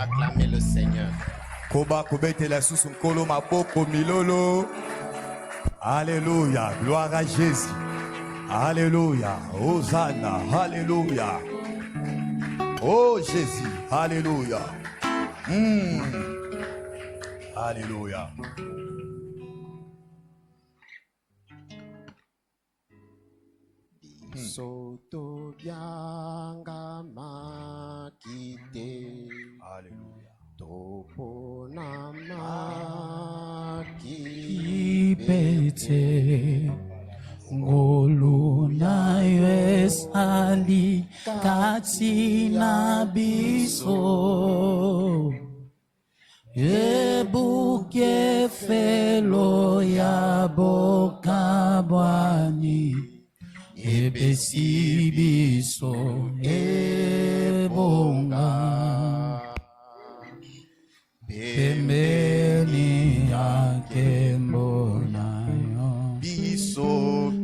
d'acclamer le Seigneur. Koba kobete la sous nkolo maboko milolo. Alléluia, gloire à Jésus. Alléluia, Hosanna, Alléluia. Oh Jésus, Alléluia. Alléluia. Soto bianga makite. Alléluia. Topo nama Kipete ngolu na yesali katina biso ebuke felo ya bokabwani ebesi biso ebonga pembeni yake mbonayo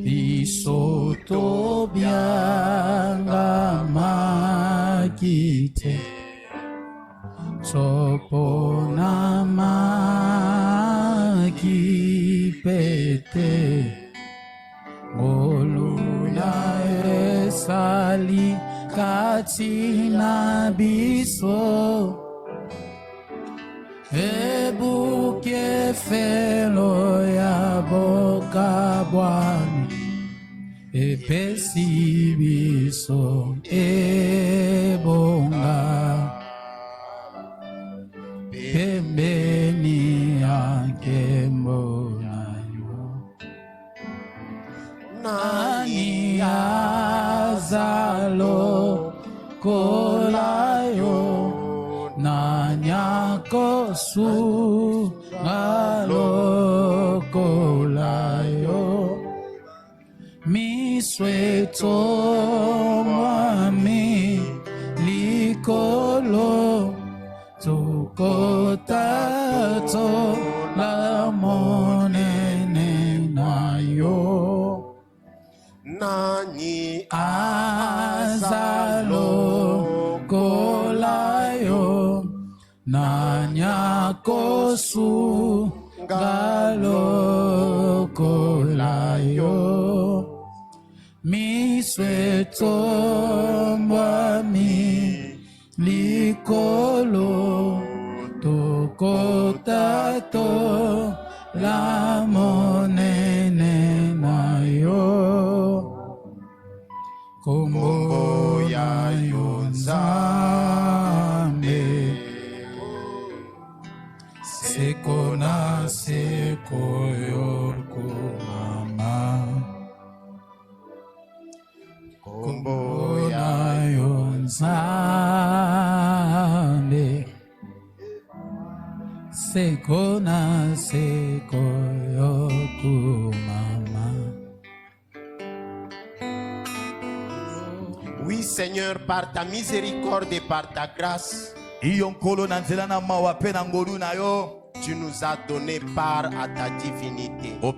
biso tobyanga makite topona makipete ngolula esali katina biso ebuke felo ya bokabwani epesi biso ebonga pembeni yake mbonayo nani azalo kolayo Nanyakosu alokolayo misweto mwami likolo tukotato la monene nayo nani azalo kolayo nanyakosu galo kolayo misweto mwami likolo tokotato la monene nayo kombo ya yonzambe seko na seko yokumama kombo ya yonzambe seko na seko yokumama. Oui Seigneur, par ta miséricorde et par ta grâce, tu nous as donné part à ta divinité. Tu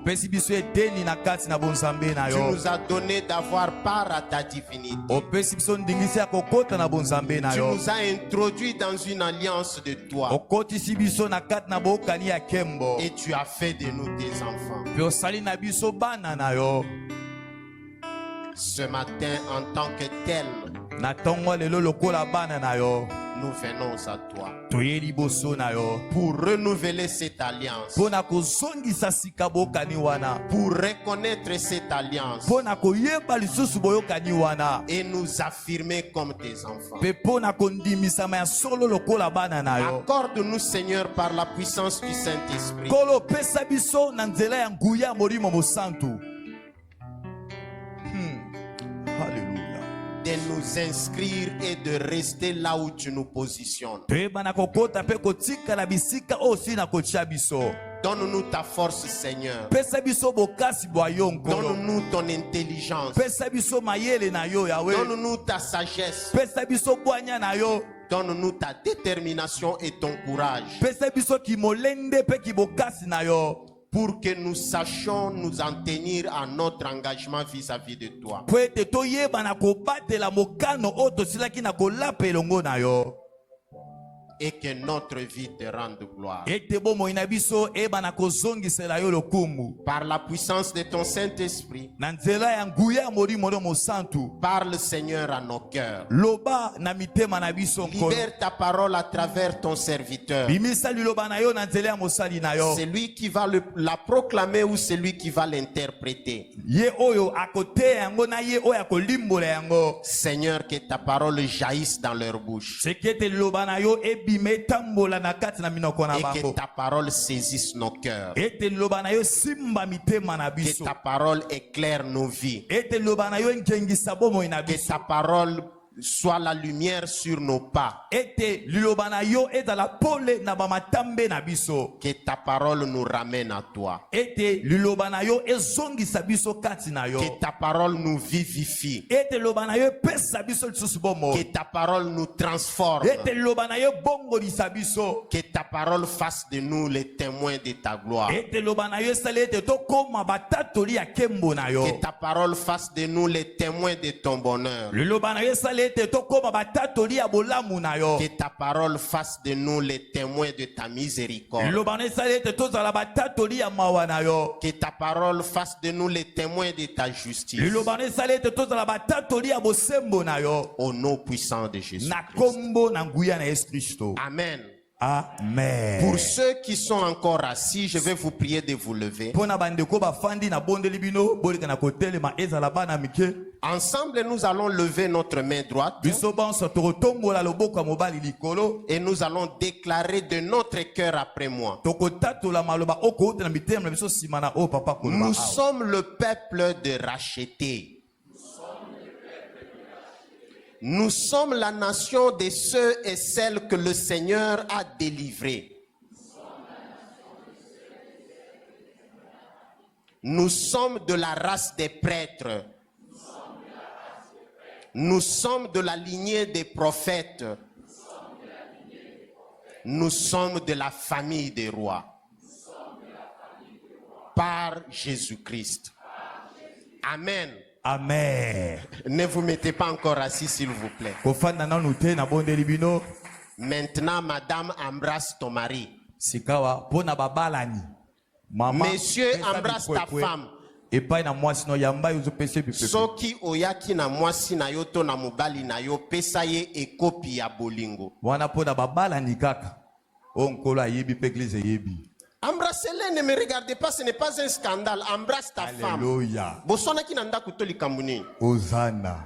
nous as donné d'avoir part à ta divinité. Tu nous as introduit dans une alliance de toi. Et tu as fait de nous tes enfants. Ce matin, en tant que tel, nous venons à toi pour renouveler cette alliance, pour reconnaître cette alliance et nous affirmer comme tes enfants. Accorde-nous, Seigneur, par la puissance du Saint-Esprit, de nous inscrire et de rester là où tu nous positionnes. Donne-nous ta force, Seigneur. Donne-nous ton intelligence. Donne-nous ta sagesse. Donne-nous ta détermination et ton courage, pour que nous sachions nous en tenir à notre engagement vis-à-vis de toi. et que notre vie te rende gloire. ete bomoi na biso ebana kozongisela yo lokumu Par la puissance de ton Saint-Esprit, na nzela ya nguya ya molimo no mosantu. parle Seigneur à nos cœurs. Loba na mitema na biso nkolo. Libère ta parole à travers ton serviteur. Bimisa liloba na yo na nzela ya mosali na yo. C'est lui qui va la proclamer ou c'est lui qui va l'interpréter. Ye oyo akote yango na ye oyo akolimbola yango. Seigneur, que ta parole jaillisse dans leur bouche. Sekete liloba na yo ebime tambola na kati na minoko na Et que bango. ta parole saisisse nos cœurs. Ete liloba na yo simba mitema na Que biso. ta parole éclaire nos vies. Ete liloba na yo ngengisa bomoi na Que biso. ta parole soit la lumière sur nos pas. Ete liloba na yo ezala pole na bamatambe na biso. Que ta parole nous ramène à toi. Ete liloba na yo ezongisa biso kati na yo. Que ta parole nous vivifie. Ete liloba na yo epesa biso lisusu bomo. Que ta parole nous transforme. Ete liloba na yo bongolisa biso. Que ta parole fasse de nous les témoins de ta gloire. Ete liloba na yo esali ete tokoma batatoli ya nkembo na yo. Que ta parole fasse de nous les témoins de ton bonheur. Liloba na yo esali ete tokoma batatoli ya bolamu na yo. Que ta parole fasse de nous les témoins de ta miséricorde. Liloba na yo esali ete tozala batatoli ya mawa na yo. Que ta parole fasse de nous les témoins de ta justice. Liloba na yo esali ete tozala batatoli ya bosembo na yo. Au nom puissant de Jésus. Na kombo na nguya na Yesu Kristo. Amen. Amen. Pour ceux qui sont encore assis, je vais vous prier de vous lever. Pona bandeko bafandi na bondeli bino bolika na kotelema ezala bana mike. Ensemble, nous allons lever notre main droite Biso banso tokotombola loboko ya mobali likolo. et nous allons déclarer de notre cœur après moi. Tokotatola maloba okouta na mitema na biso sima na o papa koloba. Nous awa. sommes le peuple de rachetés. Nous sommes la nation de ceux et celles que le Seigneur a délivrés. Nous sommes de la race des prêtres. Nous sommes de la lignée des prophètes. Nous sommes de la famille des rois. Par Jésus-Christ. Amen. Amen. Ne vous mettez pas encore assis, s'il vous plaît. Kofanda nanu te na bondeli bino. Maintenant, madame, embrasse ton mari. Sikawa pona babalani. Mama. Monsieur, pesa embrasse ta bikwekwe. femme. Epai na mwasi no yamba yo pese bipepe. Soki oyaki na mwasi na yo to na mobali na yo pesa ye ekopi ya bolingo. Wana pona babalani kaka. Onkolo ayebi pe église yebi. Embrassez-les, ne me regardez pas, ce n'est pas un scandale. Embrasse ta femme. Alléluia. Bosonaki na ndako to likambuni. Hosanna.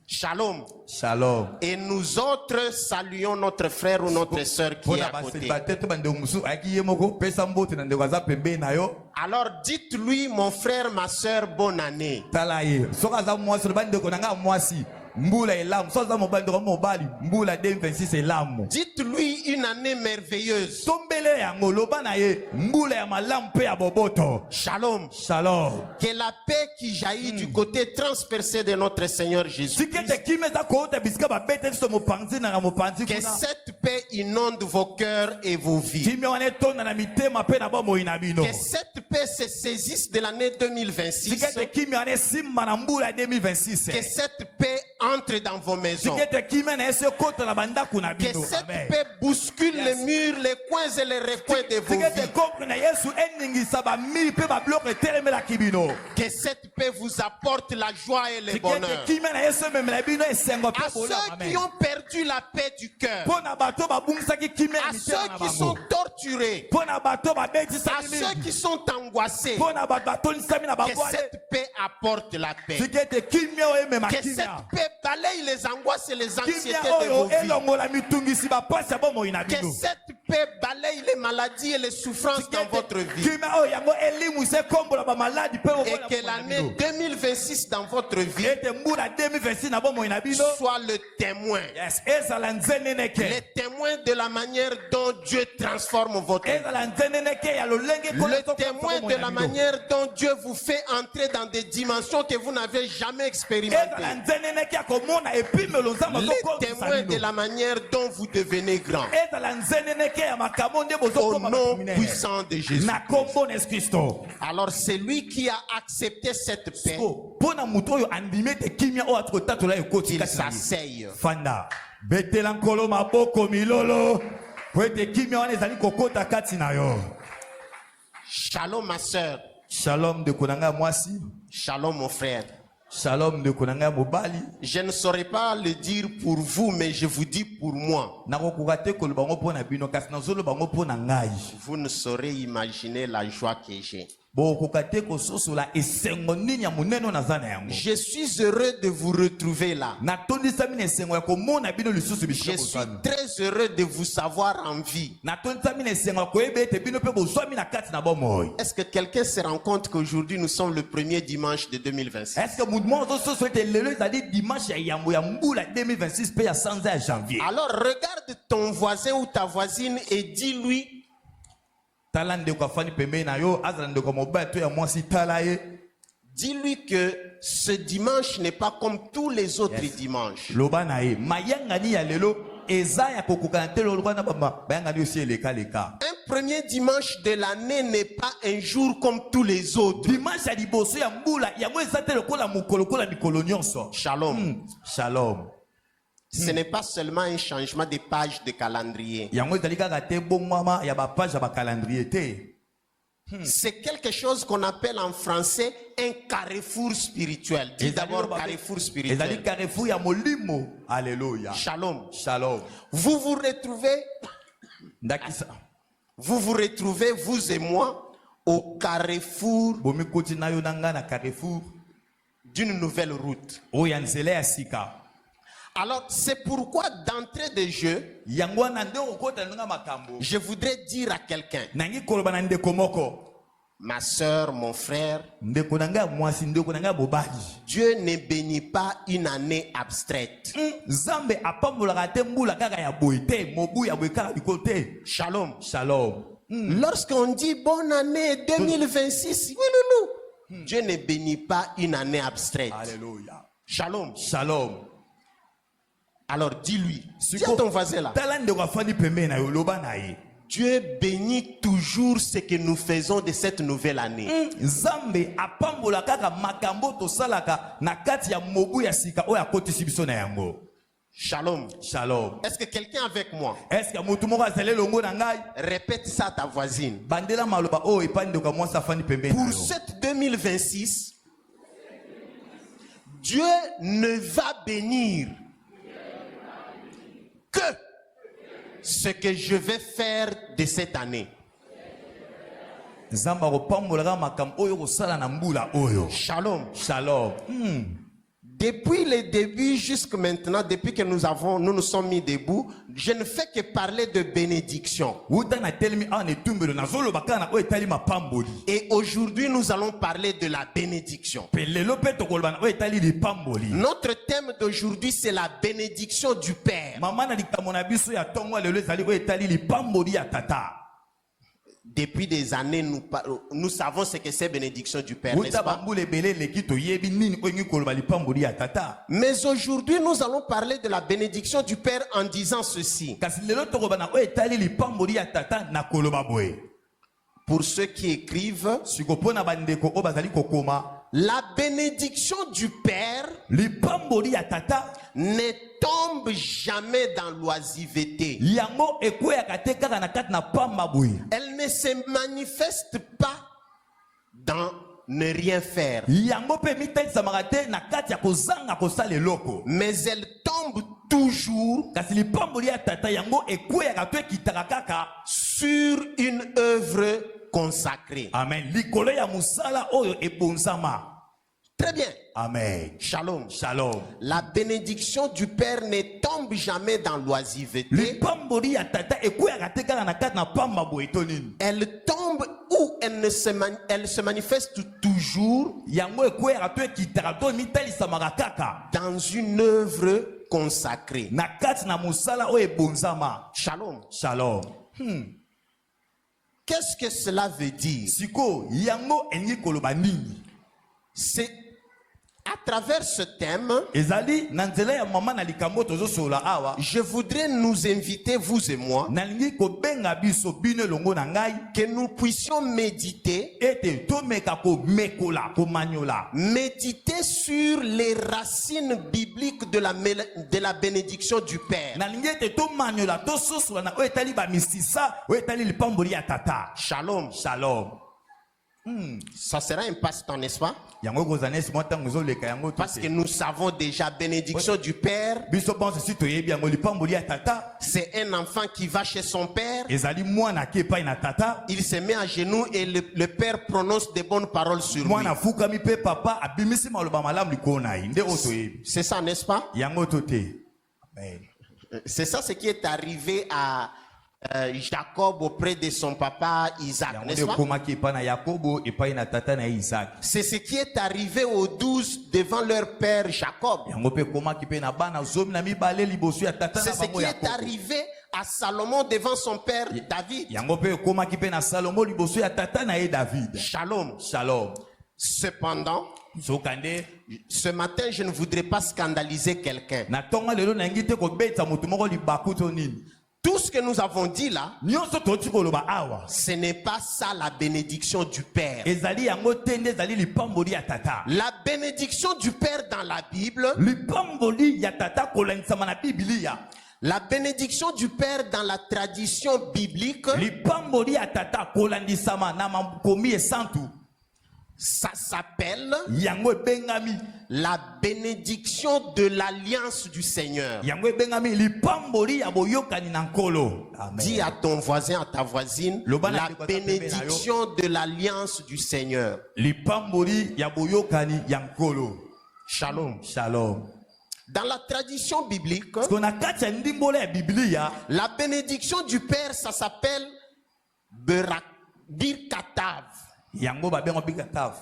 Shalom. Shalom. Et nous autres saluons notre frère ou notre sœur qui est Pona à côté. basilibateur to bande musu aki yemoko pesa mbote na ndeko za pembe na yo. Alors dites-lui, mon frère, ma sœur, bonne année. Tala ye. Soka za mwasi bande ko nanga mwasi. Mbula elamu. Soka za mobali ndeko mobali. Mbula 2026 elamu. Dites-lui une année merveilleuse. Tombele yango loba na ye. Mbula ya malamu pe ya boboto. Shalom. Shalom. Que la paix qui jaillit du côté transpercé de notre Seigneur Jésus. Sikete kimeza ko ta biska ba bete so mopanzi na mopanzi Que kuna. cette paix inonde vos cœurs et vos vies. Kimya wane tona na mitema pe na bomo inabino. Que cette paix se saisisse de l'année 2026. Sikete kimya wane simba na mbula 2026. Que cette paix entre dans vos maisons. Sikete kimya na ese kota na bandaku na Que bino. cette Amen. paix bouscule les murs, les coins et les recoins de vos Sikete vies. kompre na Yesu endingisa ba mili pe ba bloke telemela kibino. Que cette paix vous apporte la joie et le Sikete bonheur. kimya na Yesu memela bino esengo pe À bola. ceux qui ont perdu la paix du cœur. Pona bato ba bungsaki kimya À na ceux mitema na qui sont bango. torturés. Pona bato ba betisa À ceux qui sont angoissés. pona bato atonisami na Que bango. cette paix apporte la paix. Sikete kimya o emema Que kimya. cette paix balaye les angoisses et les anxiétés Kimia de vos oyo vies. elongola mitungisi bapasi ya bomoi na Que bino. cette paix balaye les maladies et les souffrances dans votre vie. Kimia oyo yango elimwisa ekombola bamaladi mpe Et que l'année 2026 dans votre vie ete mbula 2026 na bomoi na bino soit le témoin. yes ezala nzeneneke Les témoins de la manière dont Dieu transforme votre vie. ezala nzeneneke ya lolenge Le témoin de la manière dont Dieu vous fait entrer dans des dimensions que vous n'avez jamais expérimentées. ezala nzeneneke ya komona epimelo nzambe Les témoins de la manière dont vous devenez grand. ezala nzeneneke ya makambo nde Au bozokoma nom baminere. puissant de Jésus. na kombo na Yesu Kristo. Alors c'est lui qui a accepté cette paix. Mpona moto oyo andimi ete kimia oyo atikotatola ekoti Qu'il kati na ye. s'asseye. Fanda betela nkolo maboko milolo po ete kimia wana ezali kokota kati na yo. Shalom ma sœur. Shalom ndeko na ngai mwasi. Shalom mon frère. Shalom ndeko na ngai mobali. Je ne saurais pas le dire pour vous, mais je vous dis pour moi. Nakokoka te koloba ngo mpo na bino kasi nazoloba ngo mpo na ngai. Vous ne saurez imaginer la joie que j'ai. Je suis heureux de vous retrouver là. Je suis très heureux de vous savoir en vie. Est-ce que quelqu'un se rend compte qu'aujourd'hui nous sommes le premier dimanche de 2026? Alors regarde ton voisin ou ta voisine et dis-lui: dis-lui que ce dimanche n'est pas comme tous les autres dimanches. Un premier dimanche de l'année n'est pas un jour comme tous les autres. Shalom. Shalom. Ce n'est pas seulement un changement de page de calendrier. C'est quelque chose qu'on appelle en français un carrefour spirituel. Dis d'abord carrefour spirituel. Alléluia. Shalom. Shalom. Vous vous retrouvez, vous et moi, au carrefour d'une nouvelle route. Alors, c'est pourquoi d'entrée de jeu, je voudrais dire à quelqu'un: ma soeur, mon frère, Dieu ne bénit pas une année abstraite. Shalom. Shalom. Lorsqu'on dit bonne année 2026, Dieu ne bénit pas une année abstraite. Alléluia. Shalom. Shalom. Alors dis-lui, dis à ton voisin là: Dieu bénit toujours ce que nous faisons de cette nouvelle année. Shalom. Shalom. Est-ce que quelqu'un avec moi? Répète ça à ta voisine. Pour cette 2026, Dieu ne va bénir que ce que je vais faire de cette année. Shalom. Shalom. Depuis le début jusqu'à maintenant, depuis que nous nous sommes mis debout, je ne fais que parler de bénédiction. Et aujourd'hui, nous allons parler de la bénédiction. Notre thème d'aujourd'hui, c'est la bénédiction du Père. Depuis des années, nous savons ce que c'est bénédiction du Père, n'est-ce pas? Mais aujourd'hui, nous allons parler de la bénédiction du Père en disant ceci. Pour ceux qui écrivent, la bénédiction du Père ne tombe jamais dans l'oisiveté. Elle ne se manifeste pas dans ne rien faire. Mais elle tombe toujours sur une œuvre consacrée. Amen. Très bien. Amen. Shalom. Shalom. La bénédiction du Père ne tombe jamais dans l'oisiveté. Elle tombe où elle se manifeste toujours dans une œuvre consacrée. Shalom. Shalom. Qu'est-ce que cela veut dire? À travers ce thème, ezali na nzela ya mama na likambo tozosola awa je voudrais nous inviter, vous et moi, nalingi kobenga biso bino elongo na ngai que nous puissions méditer ete tomeka komekola komanyola méditer sur les racines bibliques de la bénédiction du Père. nalingi ete tomanyola tososola na oyo etali bamisisa oyo etali lipamboli ya tata. Shalom. Shalom. Ça sera un passe-temps, n'est-ce pas? Yango kozana esi mwa ntango ezoleka yango to Parce te. que nous savons déjà, bénédiction du Père, biso pense si toyebi yango lipamboli ya tata c'est un enfant qui va chez son Père, ezali mwana ake epai na tata il se met à genoux et le Père prononce des bonnes paroles sur lui. mwana afukami mpe papa abimisi maloba malamu likolo na ye nde oyo toyebi C'est ça, n'est-ce pas? yango to te. Amen. C'est ça ce qui est arrivé à Jacob auprès de son papa Isaac, yango n'est-ce nde pas? okomaki epai na yakobo epai na tata na ye isaki C'est ce qui est arrivé aux 12 devant leur père Jacob. yango mpe ekomaki mpe na bana zomi na mibale liboso ya tata C'est na ce bango qui est yakobo arrivé à Salomon devant son père David. yango mpe ekomaki mpe na salomo liboso ya tata na ye david. Shalom. Shalom. Cependant, sokande ce matin, je ne voudrais pas scandaliser quelqu'un. na ntongo lelo nalingi te kobetisa motu moko libaku to nini Tout ce que nous avons dit là, nyonso toti koloba awa ce n'est pas ça la bénédiction du Père. ezali yango te nde ezali lipamboli ya tata. La bénédiction du Père dans la Bible, lipamboli ya tata kolandisama na bibilia. la bénédiction du Père dans la tradition biblique, lipamboli ya tata kolandisama na makomi esantu ça s'appelle yango ebengami la bénédiction de l'alliance du Seigneur. yango ebengami lipamboli ya boyokani na nkolo. Dis à ton voisin, à ta voisine, Lobana la bénédiction de l'alliance du Seigneur. lipamboli ya boyokani ya nkolo. Shalom. Shalom. Dans la tradition biblique, Parce qu'on a kati ya ndimbola ya biblia la bénédiction du Père, ça s'appelle Birkatav. yango babengo bikatav.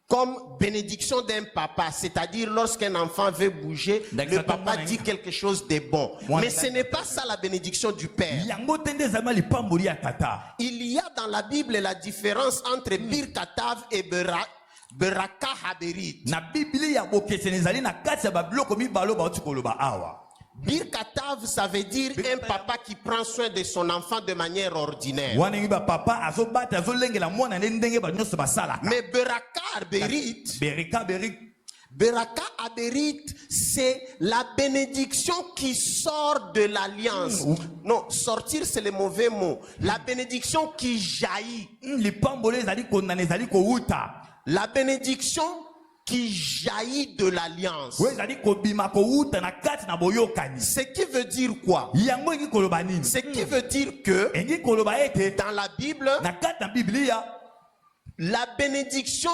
Comme bénédiction d'un papa, c'est-à-dire lorsqu'un enfant veut bouger, le papa dit quelque chose de bon. Mais ce n'est pas ça la bénédiction du Père. yango te nde ezalima lipamboli ya tata. Il y a dans la Bible la différence entre Birkatav et Beraka Haberit. na biblia bokeseni ezali na kati ya babiloko mibale bauti koloba awa. Birkatav, ça veut dire un papa qui prend soin de son enfant de manière ordinaire. wana ngi bapapa azobata azolengela mwana nde ndenge banyonso basalaka. Mais Beraka Haberit, berika berik Beraka Haberit, c'est la bénédiction qui sort de l'alliance. Non, sortir c'est le mauvais mot. La bénédiction qui jaillit. lipamboli ezali kondana ezali kowuta. La bénédiction qui jaillit de l'alliance. oyo ezali kobima kowuta na kati na boyokani. Ce qui veut dire quoi? yango engi koloba nini? Ce qui veut dire que engi koloba ete dans la Bible, na kati na biblia la bénédiction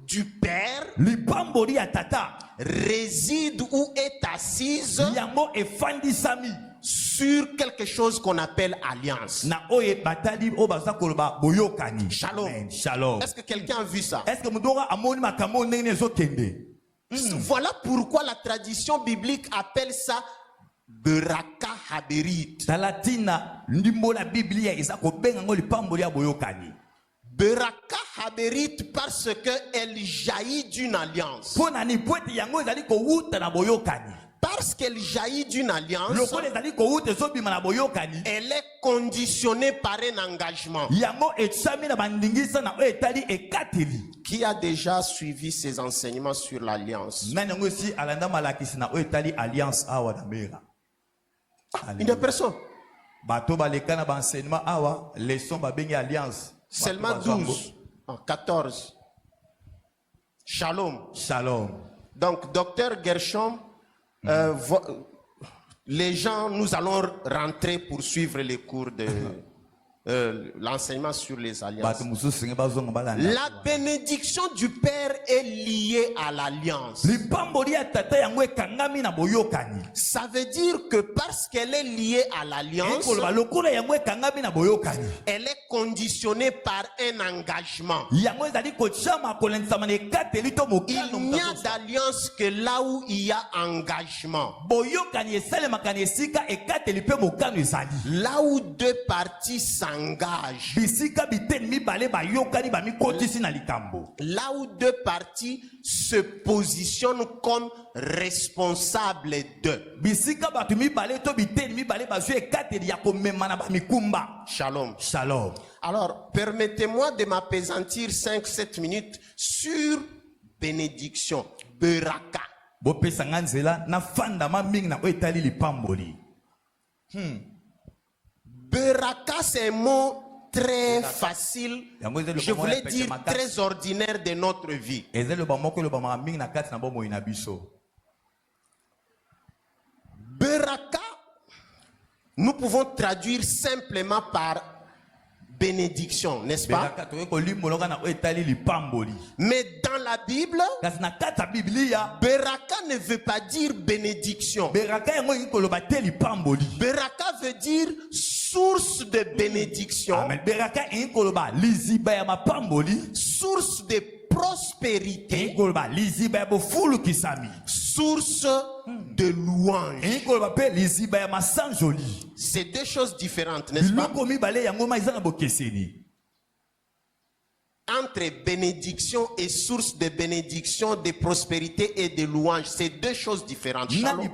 du Père lipamboli ya tata réside ou est assise yango efandisami sur quelque chose qu'on appelle alliance. na oyo batali oyo baza koloba boyokani. Shalom. Amen. Shalom. Est-ce que quelqu'un a vu ça? Est-ce que mudora amoni makambo ndenge nini ezokende? Voilà pourquoi la tradition biblique appelle ça Beraka Haberit. talatina ndimbola biblia eza kobenga ngo lipamboli ya boyokani. Beraka Haberit parce que elle jaillit d'une alliance. Pona ni pwete yango ezali kowuta na boyokani. Parce qu'elle jaillit d'une alliance, lokola ezali kowuta ezobima na boyokani. elle est conditionnée par un engagement. yango etsami na bandingisa na oyo etali ekateli. Qui a déjà suivi ces enseignements sur l'alliance? nani yango esi alanda malakisi na oyo etali alliance awa na mbera. Une personne. bato baleka na baenseignement awa leson babengi alliance. Seulement 12. 14. Shalom. Shalom. Donc, docteur Gershom, les gens, nous allons rentrer pour suivre les cours de l'enseignement sur les alliances. La bénédiction du Père est liée à l'alliance. Ça veut dire que parce qu'elle est liée à l'alliance, elle est conditionnée par un engagement. Il n'y a d'alliance que là où il y a engagement. Là où deux parties s'engagent, s'engagent, là où deux parties se positionnent comme responsables d'eux. Shalom. Shalom. Alors, permettez-moi de m'appesantir 5-7 minutes sur bénédiction, beraka. Beraka, c'est un mot très facile, je voulais dire très ordinaire de notre vie. Beraka, nous pouvons traduire simplement par bénédiction, n'est-ce pas? Mais dans la Bible, beraka ne veut pas dire bénédiction. Beraka veut dire source de bénédiction, source de prospérité, source de louange. C'est deux choses différentes, n'est-ce pas? Entre bénédiction et source de bénédiction, de prospérité et de louange, c'est deux choses différentes. Shalom.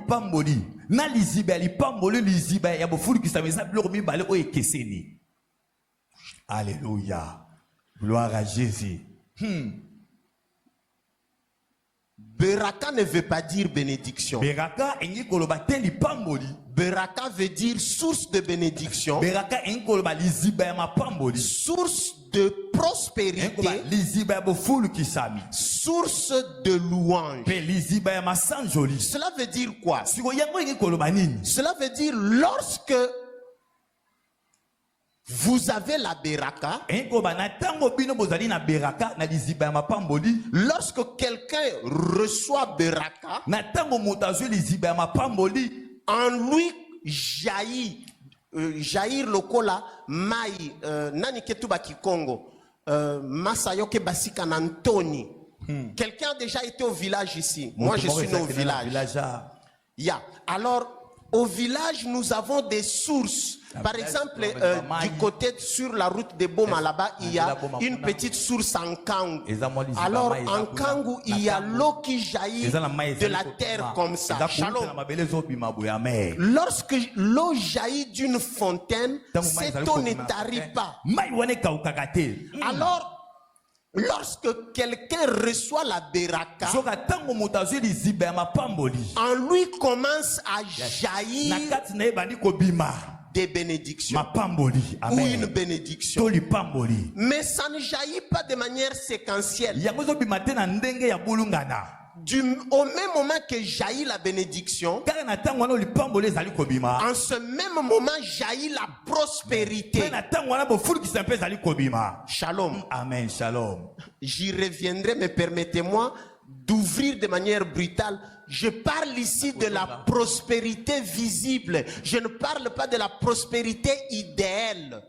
Alléluia. Gloire à Jésus. Beraka ne veut pas dire bénédiction. Beraka veut dire source de bénédiction, source de prospérité, source de louange. Cela veut dire quoi? Cela veut dire lorsque vous avez la beraka, lorsque quelqu'un reçoit beraka, en lui jaillit, jaillir lokola mai, nani ketuba kikongo, masayoke basika nantoni. Quelqu'un a déjà été au village ici. Moi je suis né au village. Yeah. Alors au village nous avons des sources. Par exemple, du côté sur la route de Boma là-bas, il y a une petite source en Kangu. Alors en Kangu, il y a l'eau qui jaillit de la terre comme ça. Shalom. Lorsque l'eau jaillit d'une fontaine, cette eau ne tarit pas. Alors, lorsque quelqu'un reçoit la beraka, en lui commence à jaillir des bénédictions ou une bénédiction, mais ça ne jaillit pas de manière séquentielle. Au même moment que jaillit la bénédiction, en ce même moment jaillit la prospérité. Shalom. Amen. Shalom. J'y reviendrai, mais permettez-moi d'ouvrir de manière brutale. Je parle ici de la prospérité visible. Je ne parle pas de la prospérité idéale.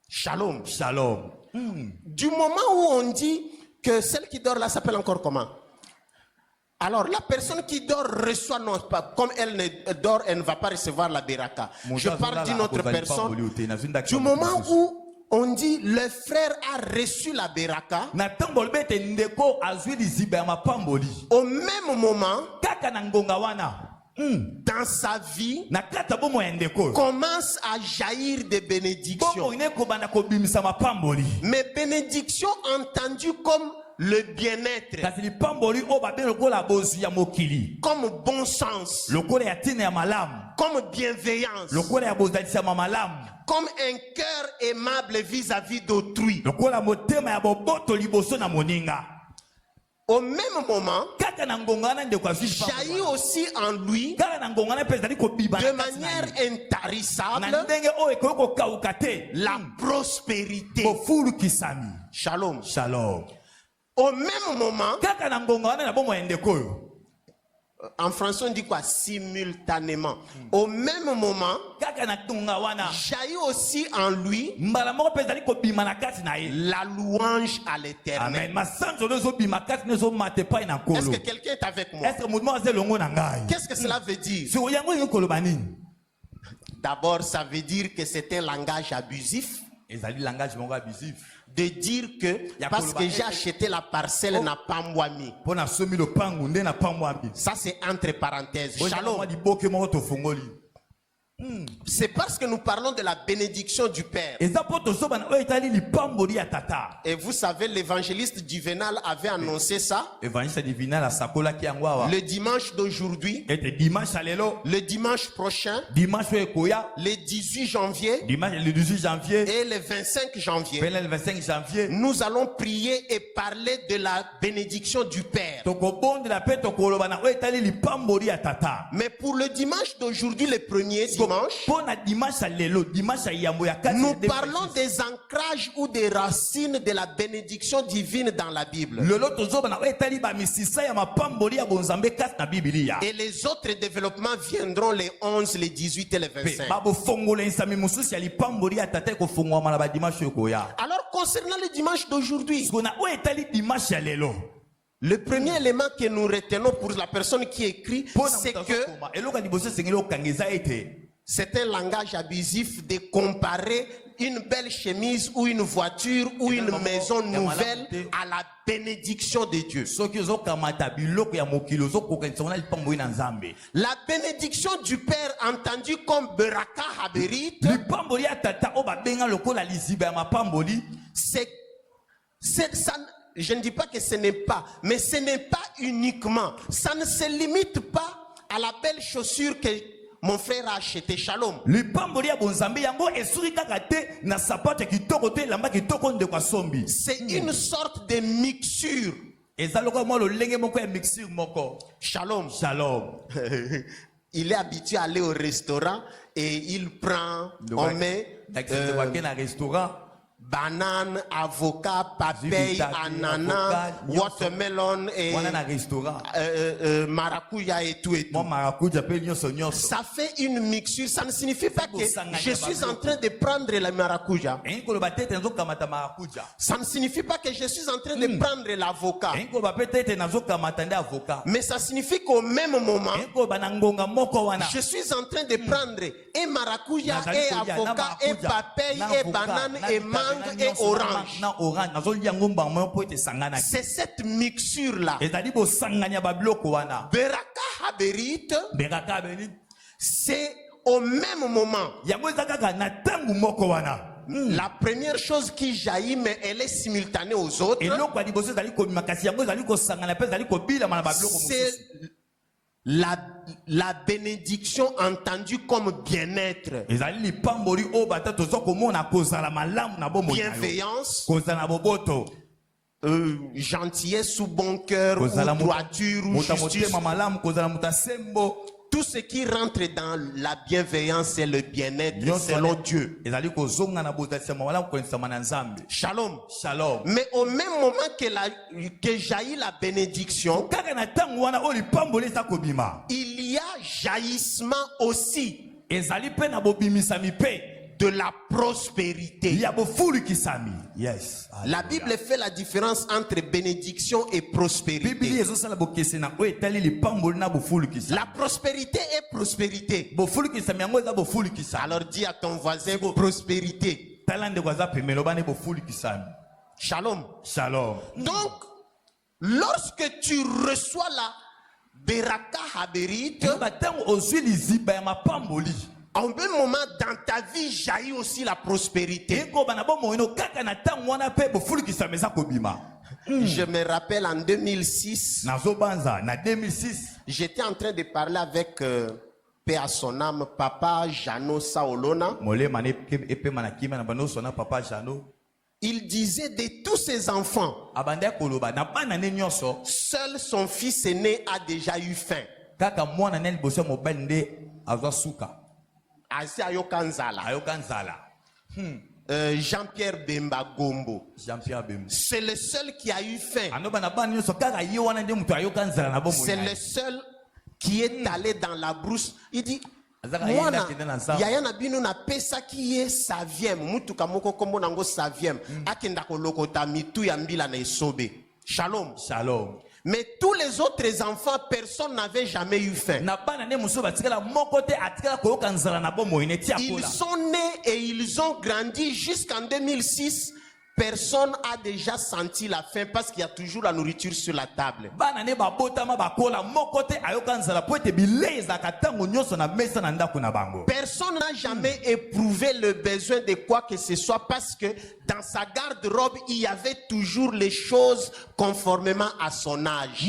Shalom. Shalom. Du moment où on dit que celle qui dort là s'appelle encore comment? Alors la personne qui dort reçoit non pas, comme elle ne dort, elle ne va pas recevoir la beraka. Je parle d'une autre personne. Du moment où on dit le frère a reçu la beraka, au même moment dans sa vie commence à jaillir des bénédictions, mais bénédictions entendues comme le bien-être, comme bon sens, comme bienveillance, comme un cœur aimable vis-à-vis d'autrui. Au même moment, jaillit aussi en lui de manière intarissable la prospérité. Shalom. Shalom. Au même moment, En français, on dit quoi? Simultanément. Au même moment, jaillit aussi en lui la louange à l'Éternel. Est-ce que quelqu'un est avec moi? Qu'est-ce que cela veut dire? D'abord, ça veut dire que c'est un langage abusif. De dire que parce que j'ai acheté la parcelle n'a pas moi mis. Ça c'est entre parenthèses. Shalom. C'est parce que nous parlons de la bénédiction du Père. Et vous savez, l'évangéliste Juvenal avait annoncé ça le dimanche d'aujourd'hui, le dimanche prochain, le 18 janvier et le 25 janvier. Nous allons prier et parler de la bénédiction du Père. Mais pour le dimanche d'aujourd'hui, le premier dimanche, nous parlons des ancrages ou des racines de la bénédiction divine dans la Bible. Et les autres développements viendront les 11, les 18 et les 25. Alors concernant le dimanche d'aujourd'hui, le premier élément que nous retenons pour la personne qui écrit, c'est que c'est un langage abusif de comparer une belle chemise ou une voiture ou une maison nouvelle à la bénédiction de Dieu. La bénédiction du Père entendue comme Beraka Haberit, je ne dis pas que ce n'est pas, mais ce n'est pas uniquement. Ça ne se limite pas à la belle chaussure que mon frère a acheté. Shalom. C'est une sorte de mixture. Shalom. Shalom. Il est habitué à aller au restaurant et il prend, on met banane, avocat, papaye, ananas, watermelon et maracuja et tout et tout. Ça fait une mixture. Ça ne signifie pas que je suis en train de prendre la maracuja. Ça ne signifie pas que je suis en train de prendre l'avocat. Mais ça signifie qu'au même moment, je suis en train de prendre et maracuja, et avocat, et papaye, et banane, et mangue, et orange. C'est cette mixture-là. Beraka Haberit, c'est au même moment. La première chose qui jaillit, mais elle est simultanée aux autres, c'est la bénédiction entendue comme bien-être, bienveillance, gentillesse ou bon cœur, ou droiture ou justice. Tout ce qui rentre dans la bienveillance et le bien-être selon Dieu. Shalom. Shalom. Mais au même moment que jaillit la bénédiction, il y a jaillissement aussi de la prospérité. Yes. La Bible fait la différence entre bénédiction et prospérité. La prospérité est prospérité. Alors dis à ton voisin prospérité. Shalom. Shalom. Donc, lorsque tu reçois la Beraka Haberit, en un moment dans ta vie jaillit aussi la prospérité. Je me rappelle en 2006, j'étais en train de parler avec paix à son âme, Papa Jano Saolona. Il disait de tous ses enfants, seul son fils aîné a déjà eu faim. Jean-Pierre Bemba Gombo, c'est le seul qui a eu faim. C'est le seul qui est allé dans la brousse. Il dit, moi, yaya na bino na pesa qui est savième. Mutuka moko kombo nango savième. Akenda ko lokota mitu ya mbila na esobe. Shalom. Shalom. Mais tous les autres enfants, personne n'avait jamais eu faim. Ils sont nés et ils ont grandi jusqu'en 2006. Personne n'a déjà senti la faim parce qu'il y a toujours la nourriture sur la table. Personne n'a jamais éprouvé le besoin de quoi que ce soit parce que dans sa garde-robe, il y avait toujours les choses conformément à son âge.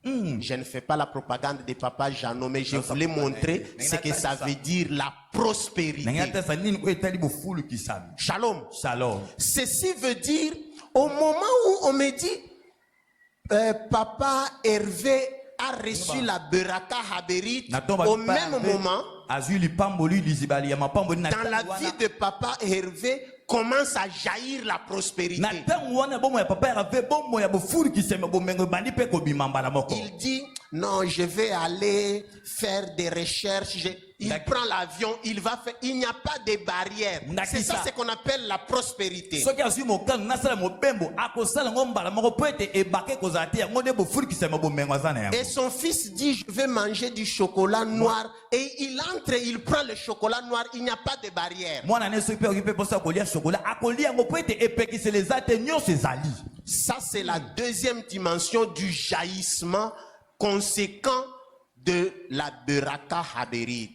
Je ne fais pas la propagande de Papa Jeannot, mais je voulais montrer ce que ça veut dire la prospérité. Shalom. Shalom. Ceci veut dire, au moment où on me dit, Papa Hervé a reçu la Beraka Haberit, au même moment, dans la vie de Papa Hervé, commence à jaillir la prospérité. Il dit, non, je vais aller faire des recherches. Il prend l'avion, il va faire. Il n'y a pas de barrière. C'est ça ce qu'on appelle la prospérité. Et son fils dit, je vais manger du chocolat noir. Et il entre, il prend le chocolat noir. Il n'y a pas de barrière. Ça, c'est la deuxième dimension du jaillissement conséquent de la Beraka Haberit.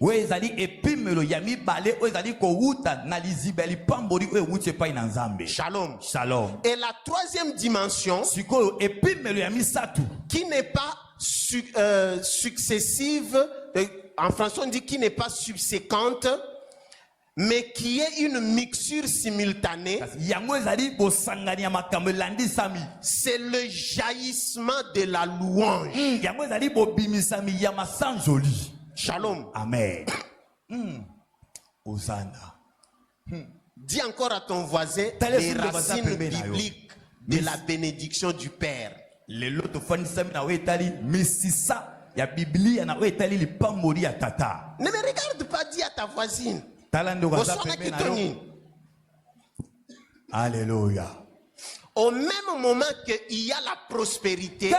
Shalom. Shalom. Et la troisième dimension, qui n'est pas successive, en français on dit qui n'est pas subséquente, mais qui est une mixture simultanée, c'est le jaillissement de la louange. Shalom. Amen. Hosanna. Dis encore à ton voisin les racines bibliques de la bénédiction du Père. Ne me regarde pas, dis à ta voisine. Alléluia. Au même moment qu'il y a la prospérité,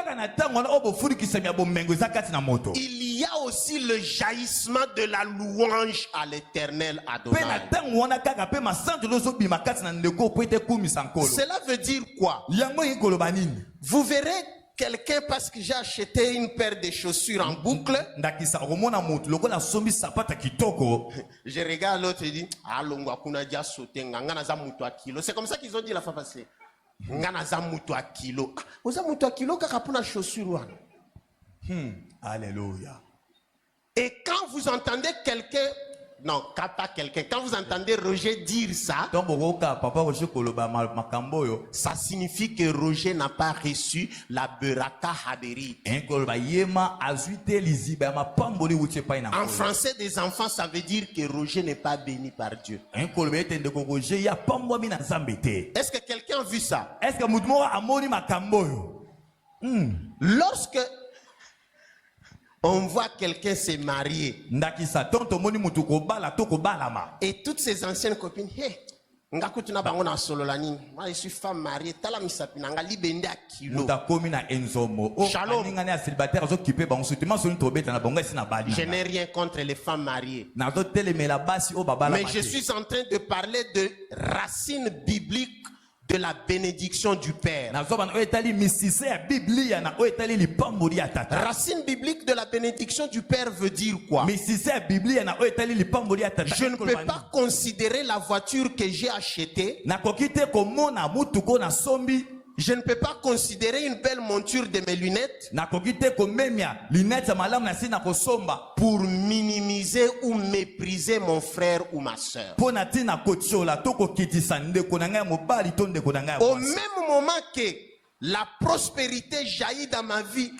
il y a aussi le jaillissement de la louange à l'Éternel Adonai. Cela veut dire quoi? Vous verrez quelqu'un, parce que j'ai acheté une paire de chaussures en boucle. Je regarde l'autre et dis, c'est comme ça qu'ils ont dit la fois passée. Alléluia. Et quand vous entendez quelqu'un, non, pas quelqu'un, quand vous entendez Roger dire ça, ça signifie que Roger n'a pas reçu la Beraka Haberit. En français des enfants, ça veut dire que Roger n'est pas béni par Dieu. Est-ce que quelqu'un a vu ça? Lorsque on voit quelqu'un se marier et toutes ses anciennes copines, hey, moi je suis femme mariée, Shalom. Je n'ai rien contre les femmes mariées, mais je suis en train de parler de racines bibliques de la bénédiction du Père. Racine biblique de la bénédiction du Père veut dire quoi? Je ne peux pas considérer la voiture que j'ai achetée. Je ne peux pas considérer une belle monture de mes lunettes pour minimiser ou mépriser mon frère ou ma soeur. Au même moment que la prospérité jaillit dans ma vie,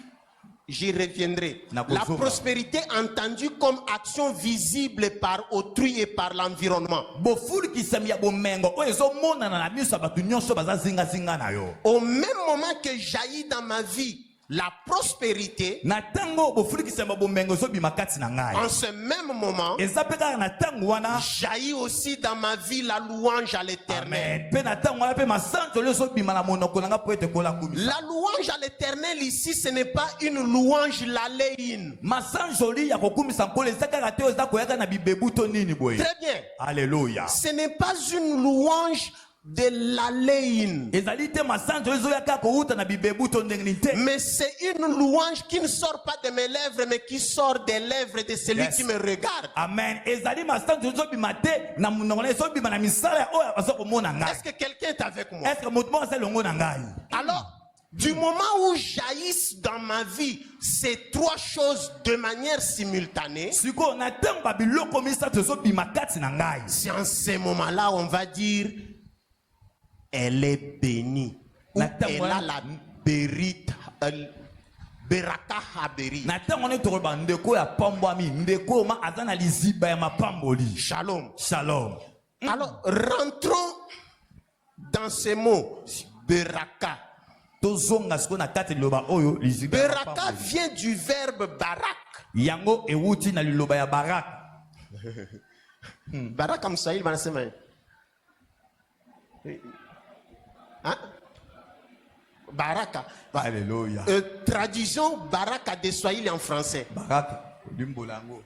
j'y reviendrai. Na La kozonga. prospérité entendue comme action visible par autrui et par l'environnement. bofulikisami ya bomengo oyo ezomonana na miso ya bato nyonso baza zingazinga na yo. Au même moment que jaillit dans ma vie la prospérité, na ntango bofulikisami ya bomengo ezobima kati na ngai, en ce même moment, eza mpe kaka na ntango wana jaillit aussi dans ma vie la louange à l'Éternel. mpe na ntango wana mpe masanzoli ezobima na monoko na nga po ete kola kumisa. La louange à l'Éternel ici, ce n'est pas une louange laléine. masanzoli ya kokumisa nkolo eza kaka te oyo eza koyaka na bibebu to nini boye. Très bien. Alléluia. Ce n'est pas une louange de laléine, ezali te masanzoli ezoyaka kouta na bibebu to ndenge nini te, mais c'est une louange qui ne sort pas de mes lèvres, mais qui sort des lèvres de celui Yes. qui me regarde. amen. ezali masanzoli ezobima te na monoko na ezobima na misala oyo baza komona ngai. Est-ce que quelqu'un est avec moi? Est-ce que moto moko aza elongo na ngai? Alors, du moment où jaillissent dans ma vie ces trois choses de manière simultanée, sikoyo na ntango babiloko misato ezobima kati na ngai, c'est en ce moment-là on va dire elle est bénie. Ou elle a la bérite, beraka haberi. na ntango wana tokoloba ndeko ya pambwami, ndeko oyo ma aza na liziba ya mapamboli. Shalom. Shalom. Alors, rentrons dans ces mots. Beraka. tozonga sikoyo na kati liloba oyo liziba ya Beraka mapamboli. vient du verbe barak. yango ewuti na liloba ya baraka. Baraka mswahili wanasema hein? Baraka. Alléluia. Traduisons baraka de Swahili en français. baraka olimbola yango.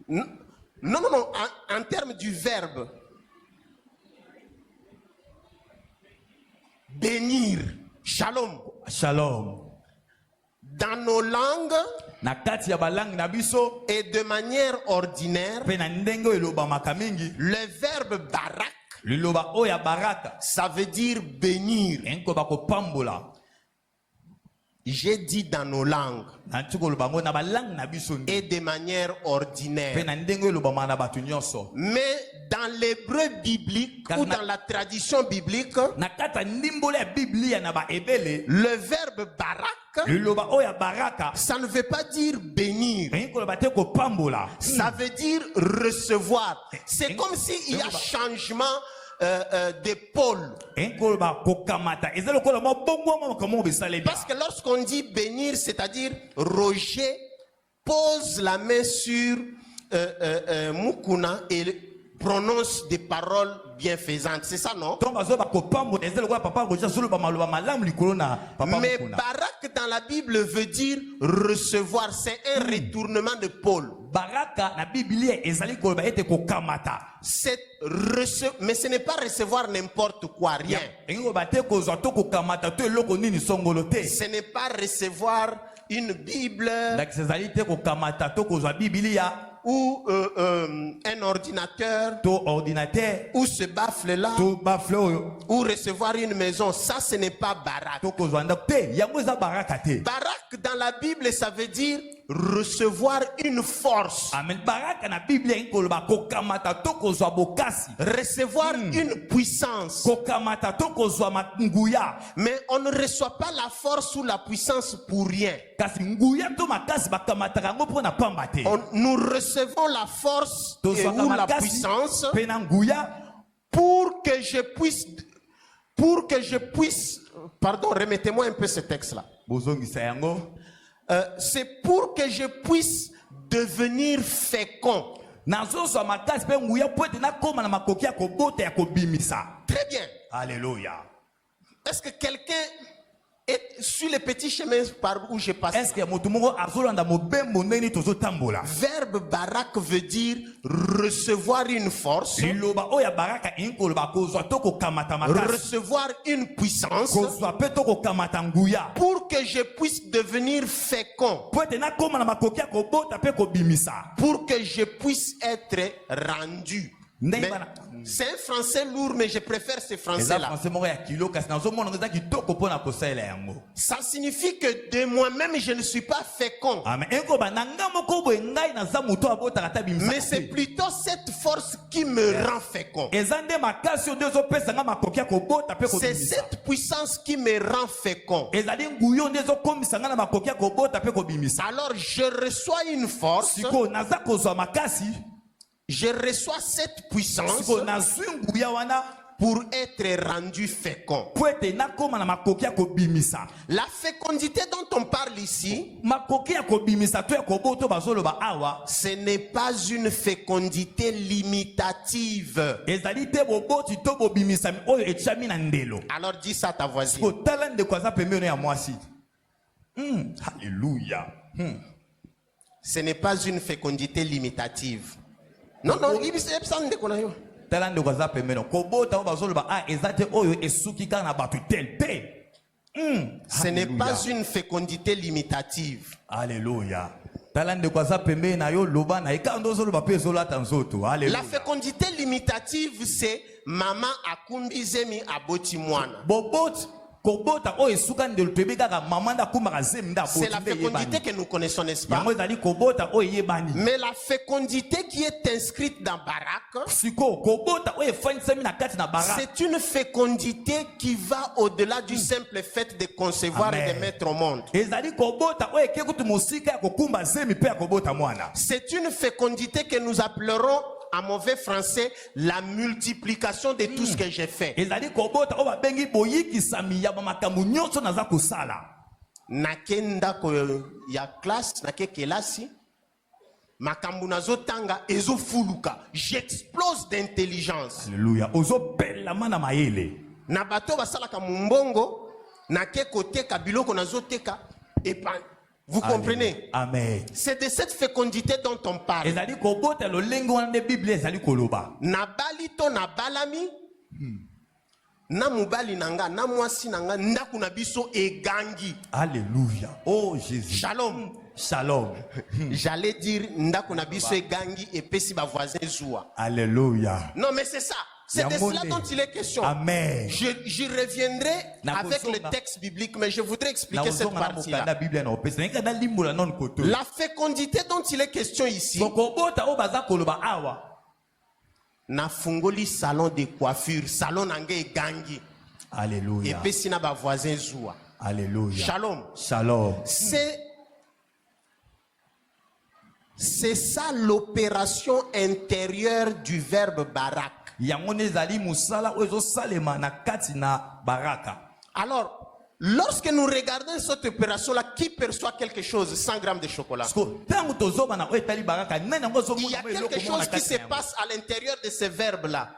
Non, non, non, en termes du verbe. Bénir. Shalom. Shalom. Dans nos langues na kati ya balangi na biso et de manière ordinaire, mpe na ndenge oyo elobamaka mingi, le verbe barak, liloba oyo ya baraka ça veut dire bénir. enkoba kopambola. J'ai dit dans nos langues na nti koloba ngo na balangi na biso nde et de manière mpe ordinaire. na ndenge oyo elobama na bato nyonso. Mais dans l'hébreu biblique ou dans la tradition biblique, na kati ya ndimbola ya biblia na baebele, le verbe barak, liloba oyo ya baraka ça ne veut pas dire bénir. enkoloba te kopambola. Ça veut dire recevoir. C'est comme s'il y a changement d'épaule. enkoloba kokamata eza lokola mwa bongo mwa makambo besale Parce que lorsqu'on dit bénir, c'est-à-dire Roger pose la main sur Mukuna et prononce des paroles bienfaisantes. C'est ça, non? donc bazoba kopambola eza lokola papa roja zoloba maloba malamu likolo na papa Mais mokuna. barak dans la Bible veut dire recevoir. C'est un retournement de pôle. baraka na biblia ezali koloba ete kokamata. Mais ce n'est pas recevoir n'importe quoi, rien. enkoloba te kozwa to kokamata to eloko nini songolo te. Ce n'est pas recevoir une Bible ndakisa ezali te kokamata to kozwa biblia ou un ordinateur to ordinateur ou ce baffle-là to bafle oyo ou recevoir une maison. Ça, ce n'est pas barak. to kozwa ndako te, yango eza baraka te. Barak dans la Bible, ça veut dire recevoir une force, amen. baraka na biblia enkoloba kokamata to kozwa bokasi, recevoir une puissance. kokamata to kozwa nguya. Mais on ne reçoit pas la force ou la puissance pour rien. kasi nguya to makasi bakamataka yango mpo na pamba te. Nous recevons la force et tozwaka ou la makasi puissance mpe na nguya pour que je puisse, pardon, remettez-moi un peu ce texte-là. bozongisa yango. C'est pour que je puisse devenir fécond. nazozwa makasi mpe nguya mpo ete nakóma na makoki ya kobota ya kobimisa. Très bien. Alléluia. Est-ce que quelqu'un est sur le petit chemin par où je passe? Est-ce que moto moko azolanda mobembo ndenge tozotambola? Verbe barak veut dire recevoir une force, liloba oyo ya baraka enkoloba kozwa to kokamata makasi, recevoir une puissance kozwa mpe to kokamata nguya pour que je puisse devenir fécond, mpo ete nakóma na makoki ya kobota mpe kobimisa, pour que je puisse être rendu. C'est un français lourd, mais je préfère ce français-là. Ça signifie que de moi-même, je ne suis pas fécond. Mais c'est plutôt cette force qui me rend fécond. C'est cette puissance qui me rend fécond. Alors je reçois une force. Je reçois cette puissance pour être rendu fécond. La fécondité dont on parle ici, ce n'est pas une fécondité limitative. Alors dis ça à ta voisine. Alléluia. Ce n'est pas une fécondité limitative. Non, non, ce n'est pas une fécondité limitative. Alléluia. La fécondité limitative, c'est maman akumbizemi aboti mwana. C'est la fécondité que nous connaissons, n'est-ce pas? Mais la fécondité qui est inscrite dans Barak, c'est une fécondité qui va au-delà du simple fait de concevoir et de mettre au monde. C'est une fécondité que nous appellerons en mauvais français la multiplication de tout ce que j'ai fait. Nakenda ko ya classe nake kelasi makambu nazotanga ezofuluka, j'explose d'intelligence. Alléluia. Na bato basalaka mumbongo nake koteka biloko nazoteka epa. Vous comprenez? Amen. C'est de cette fécondité dont on parle. Nabali to nabalami na mubali nanga na mwasi nanga ndaku na biso egangi. Alléluia. Oh Jésus. Shalom. Shalom. J'allais dire ndaku na biso egangi et pesi ba voisin joua. Alléluia. Non mais c'est ça. C'est de cela dont il est question. Amen. J'y reviendrai avec le texte biblique, mais je voudrais expliquer cette partie-là. La fécondité dont il est question ici, na fungoli salon de coiffure, salon nange gangi. Alléluia. Et puis sina ba voisin joua. Alléluia. Shalom. Shalom. C'est ça l'opération intérieure du verbe barak. Alors, lorsque nous regardons cette opération-là, qui perçoit quelque chose? 100 grammes de chocolat. Il y a quelque chose qui se passe à l'intérieur de ce verbe-là.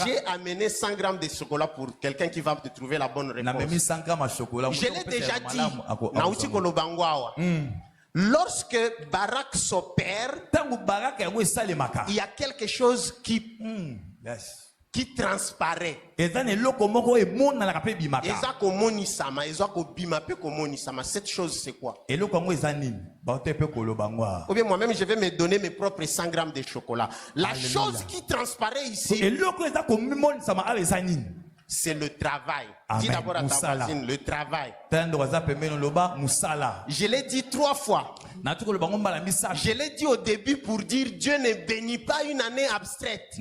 J'ai amené 100 grammes de chocolat pour quelqu'un qui va te trouver la bonne réponse. Je l'ai déjà dit. Lorsque Barak s'opère, il y a quelque chose qui transparaît. Cette chose, c'est quoi? Ou bien moi-même, je vais me donner mes propres 100 grammes de chocolat. La chose qui transparaît ici, c'est le travail. Dis d'abord à ta voisine, le travail. Je l'ai dit 3 fois. Je l'ai dit au début pour dire Dieu ne bénit pas une année abstraite.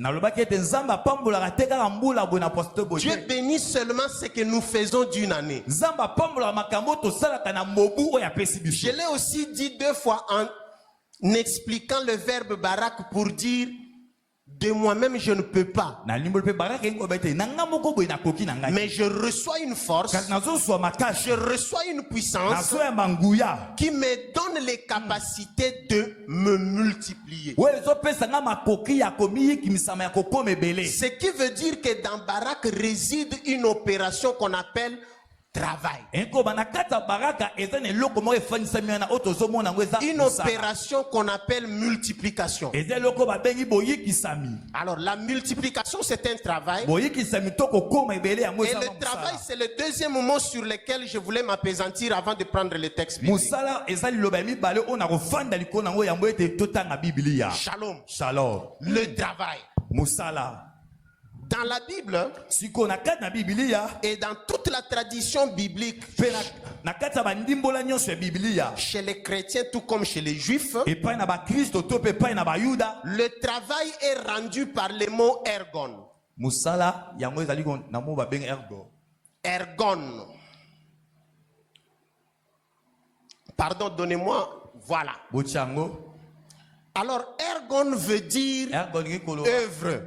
Dieu bénit seulement ce que nous faisons d'une année. Je l'ai aussi dit 2 fois en expliquant le verbe barak pour dire de moi-même je ne peux pas. Mais je reçois une force, je reçois une puissance qui me donne les capacités de me multiplier. Ce qui veut dire que dans Barak réside une opération qu'on appelle travail. Une opération qu'on appelle multiplication. Alors la multiplication c'est un travail. Et le travail c'est le deuxième mot sur lequel je voulais m'appesantir avant de prendre le texte biblique. Shalom. Shalom. Le travail. Dans la Bible et dans toute la tradition biblique, chez les chrétiens tout comme chez les juifs, le travail est rendu par le mot ergon. Ergon. Pardon, donnez-moi. Voilà. Alors, ergon veut dire œuvre.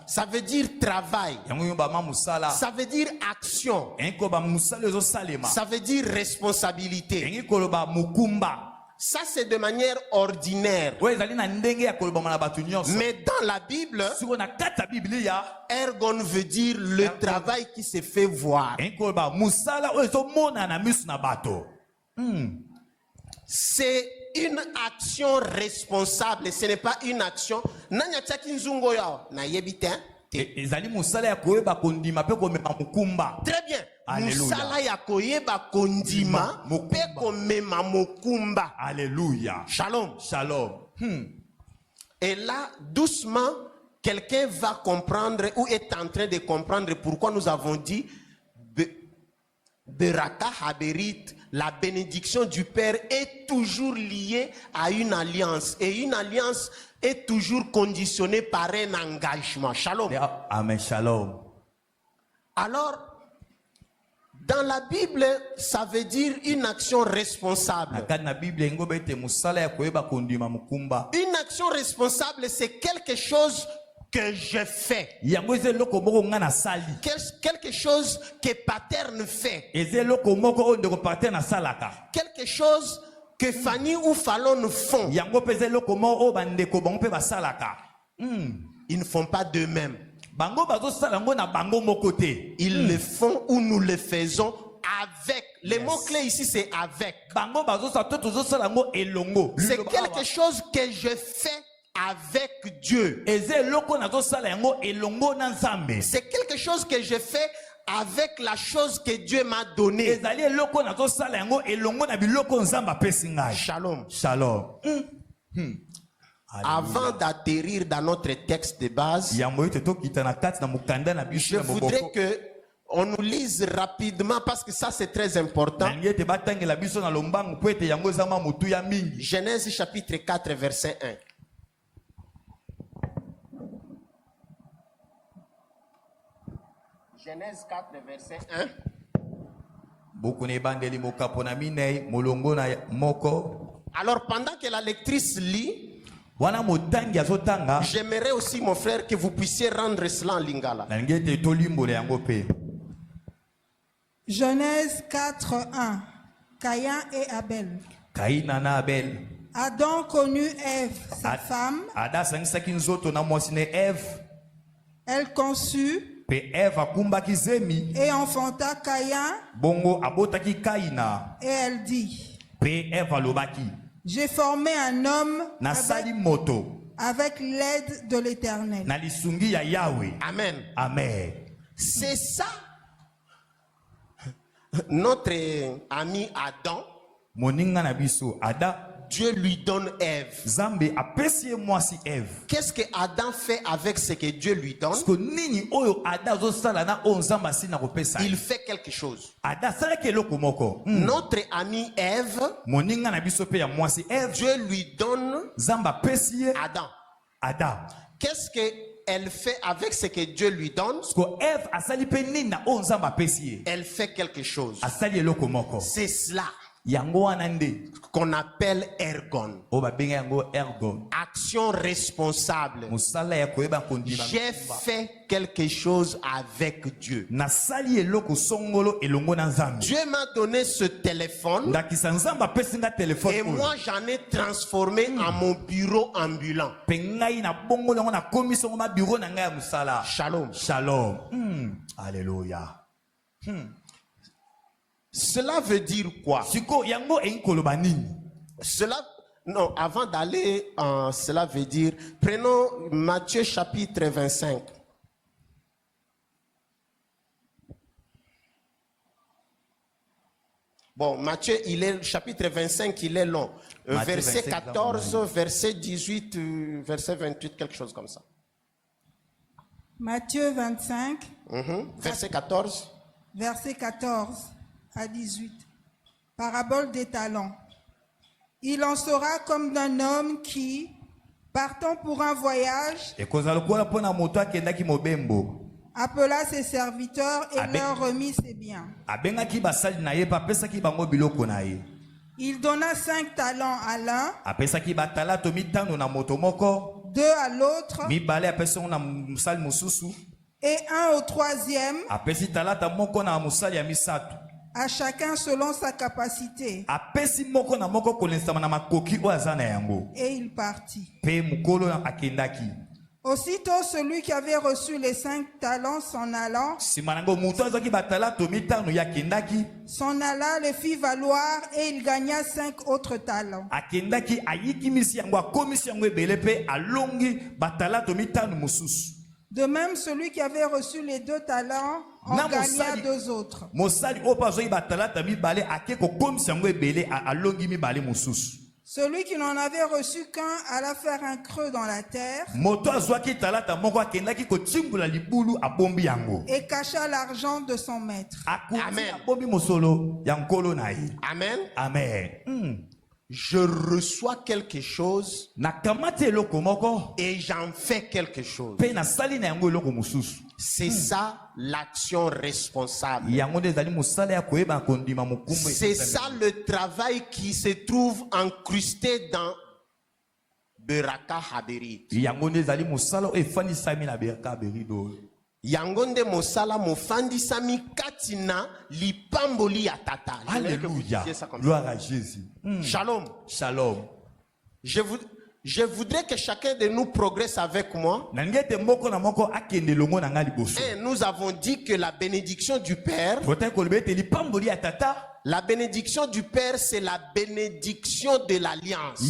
Ça veut dire travail. Ça veut dire action. Ça veut dire responsabilité. Ça, c'est de manière ordinaire. Mais dans la Bible, ergon veut dire le travail qui se fait voir. C'est une action responsable. Ce n'est pas une action. Très bien. Alléluia. Shalom. Shalom. Et là, doucement, quelqu'un va comprendre ou est en train de comprendre pourquoi nous avons dit Beraka Haberit, la bénédiction du Père est toujours liée à une alliance. Et une alliance est toujours conditionnée par un engagement. Shalom. Amen. Shalom. Alors, dans la Bible, ça veut dire une action responsable. Une action responsable, c'est quelque chose que je fais. Quelque chose que Paterne fait. Quelque chose que Fanny ou Fallon font. Ils ne font pas d'eux-mêmes. Ils le font ou nous le faisons avec. Le mot-clé ici, c'est avec. C'est quelque chose que je fais avec Dieu. C'est quelque chose que je fais avec la chose que Dieu m'a donnée. Shalom. Shalom. Avant d'atterrir dans notre texte de base, je voudrais que on nous lise rapidement parce que ça c'est très important. Genèse chapitre 4 verset 1. Genèse 4 verset 1. Alors pendant que la lectrice lit, j'aimerais aussi mon frère que vous puissiez rendre cela en lingala. Genèse 4:1. Caïn et Abel. Adam connut Ève, sa femme. Elle conçut et enfanta Caïn. Et elle dit: j'ai formé un homme avec l'aide de l'Éternel. Amen. Amen. C'est ça. Notre ami Adam, Dieu lui donne Ève. Qu'est-ce que Adam fait avec ce que Dieu lui donne? Il fait quelque chose. Notre ami Ève, Dieu lui donne Adam. Qu'est-ce qu'elle fait avec ce que Dieu lui donne? Elle fait quelque chose. C'est cela qu'on appelle ergon. Action responsable. J'ai fait quelque chose avec Dieu. Dieu m'a donné ce téléphone et moi j'en ai transformé en mon bureau ambulant. Shalom. Shalom. Alléluia. Cela veut dire quoi? Siko yango enkoloba nini? Cela, non, avant d'aller en cela veut dire, prenons Matthieu chapitre 25. Bon, Matthieu, chapitre 25, il est long. Verset 14, verset 18, verset 28, quelque chose comme ça. Matthieu 25, verset 14. Verset 14 à 18. Parabole des talents. Il en sera comme d'un homme qui, partant pour un voyage, appela ses serviteurs et leur remit ses biens. Il donna 5 talents à l'un, 2 à l'autre, et 1 au troisième, à chacun selon sa capacité. Et il partit. Aussitôt, celui qui avait reçu les 5 talents s'en alla, les fit valoir et il gagna 5 autres talents. De même, celui qui avait reçu les 2 talents en gagna 2 autres. Celui qui n'en avait reçu qu'un alla faire un creux dans la terre et cacha l'argent de son maître. Amen. Amen. Amen. Je reçois quelque chose et j'en fais quelque chose. C'est ça l'action responsable. C'est ça le travail qui se trouve incrusté dans Beraka Haberi. Yangonde mosala mofandi sami katina lipamboli ya tata. Alléluia. Gloire à Jésus. Shalom. Shalom. Je voudrais que chacun de nous progresse avec moi. Et nous avons dit que la bénédiction du Père, c'est la bénédiction de l'alliance.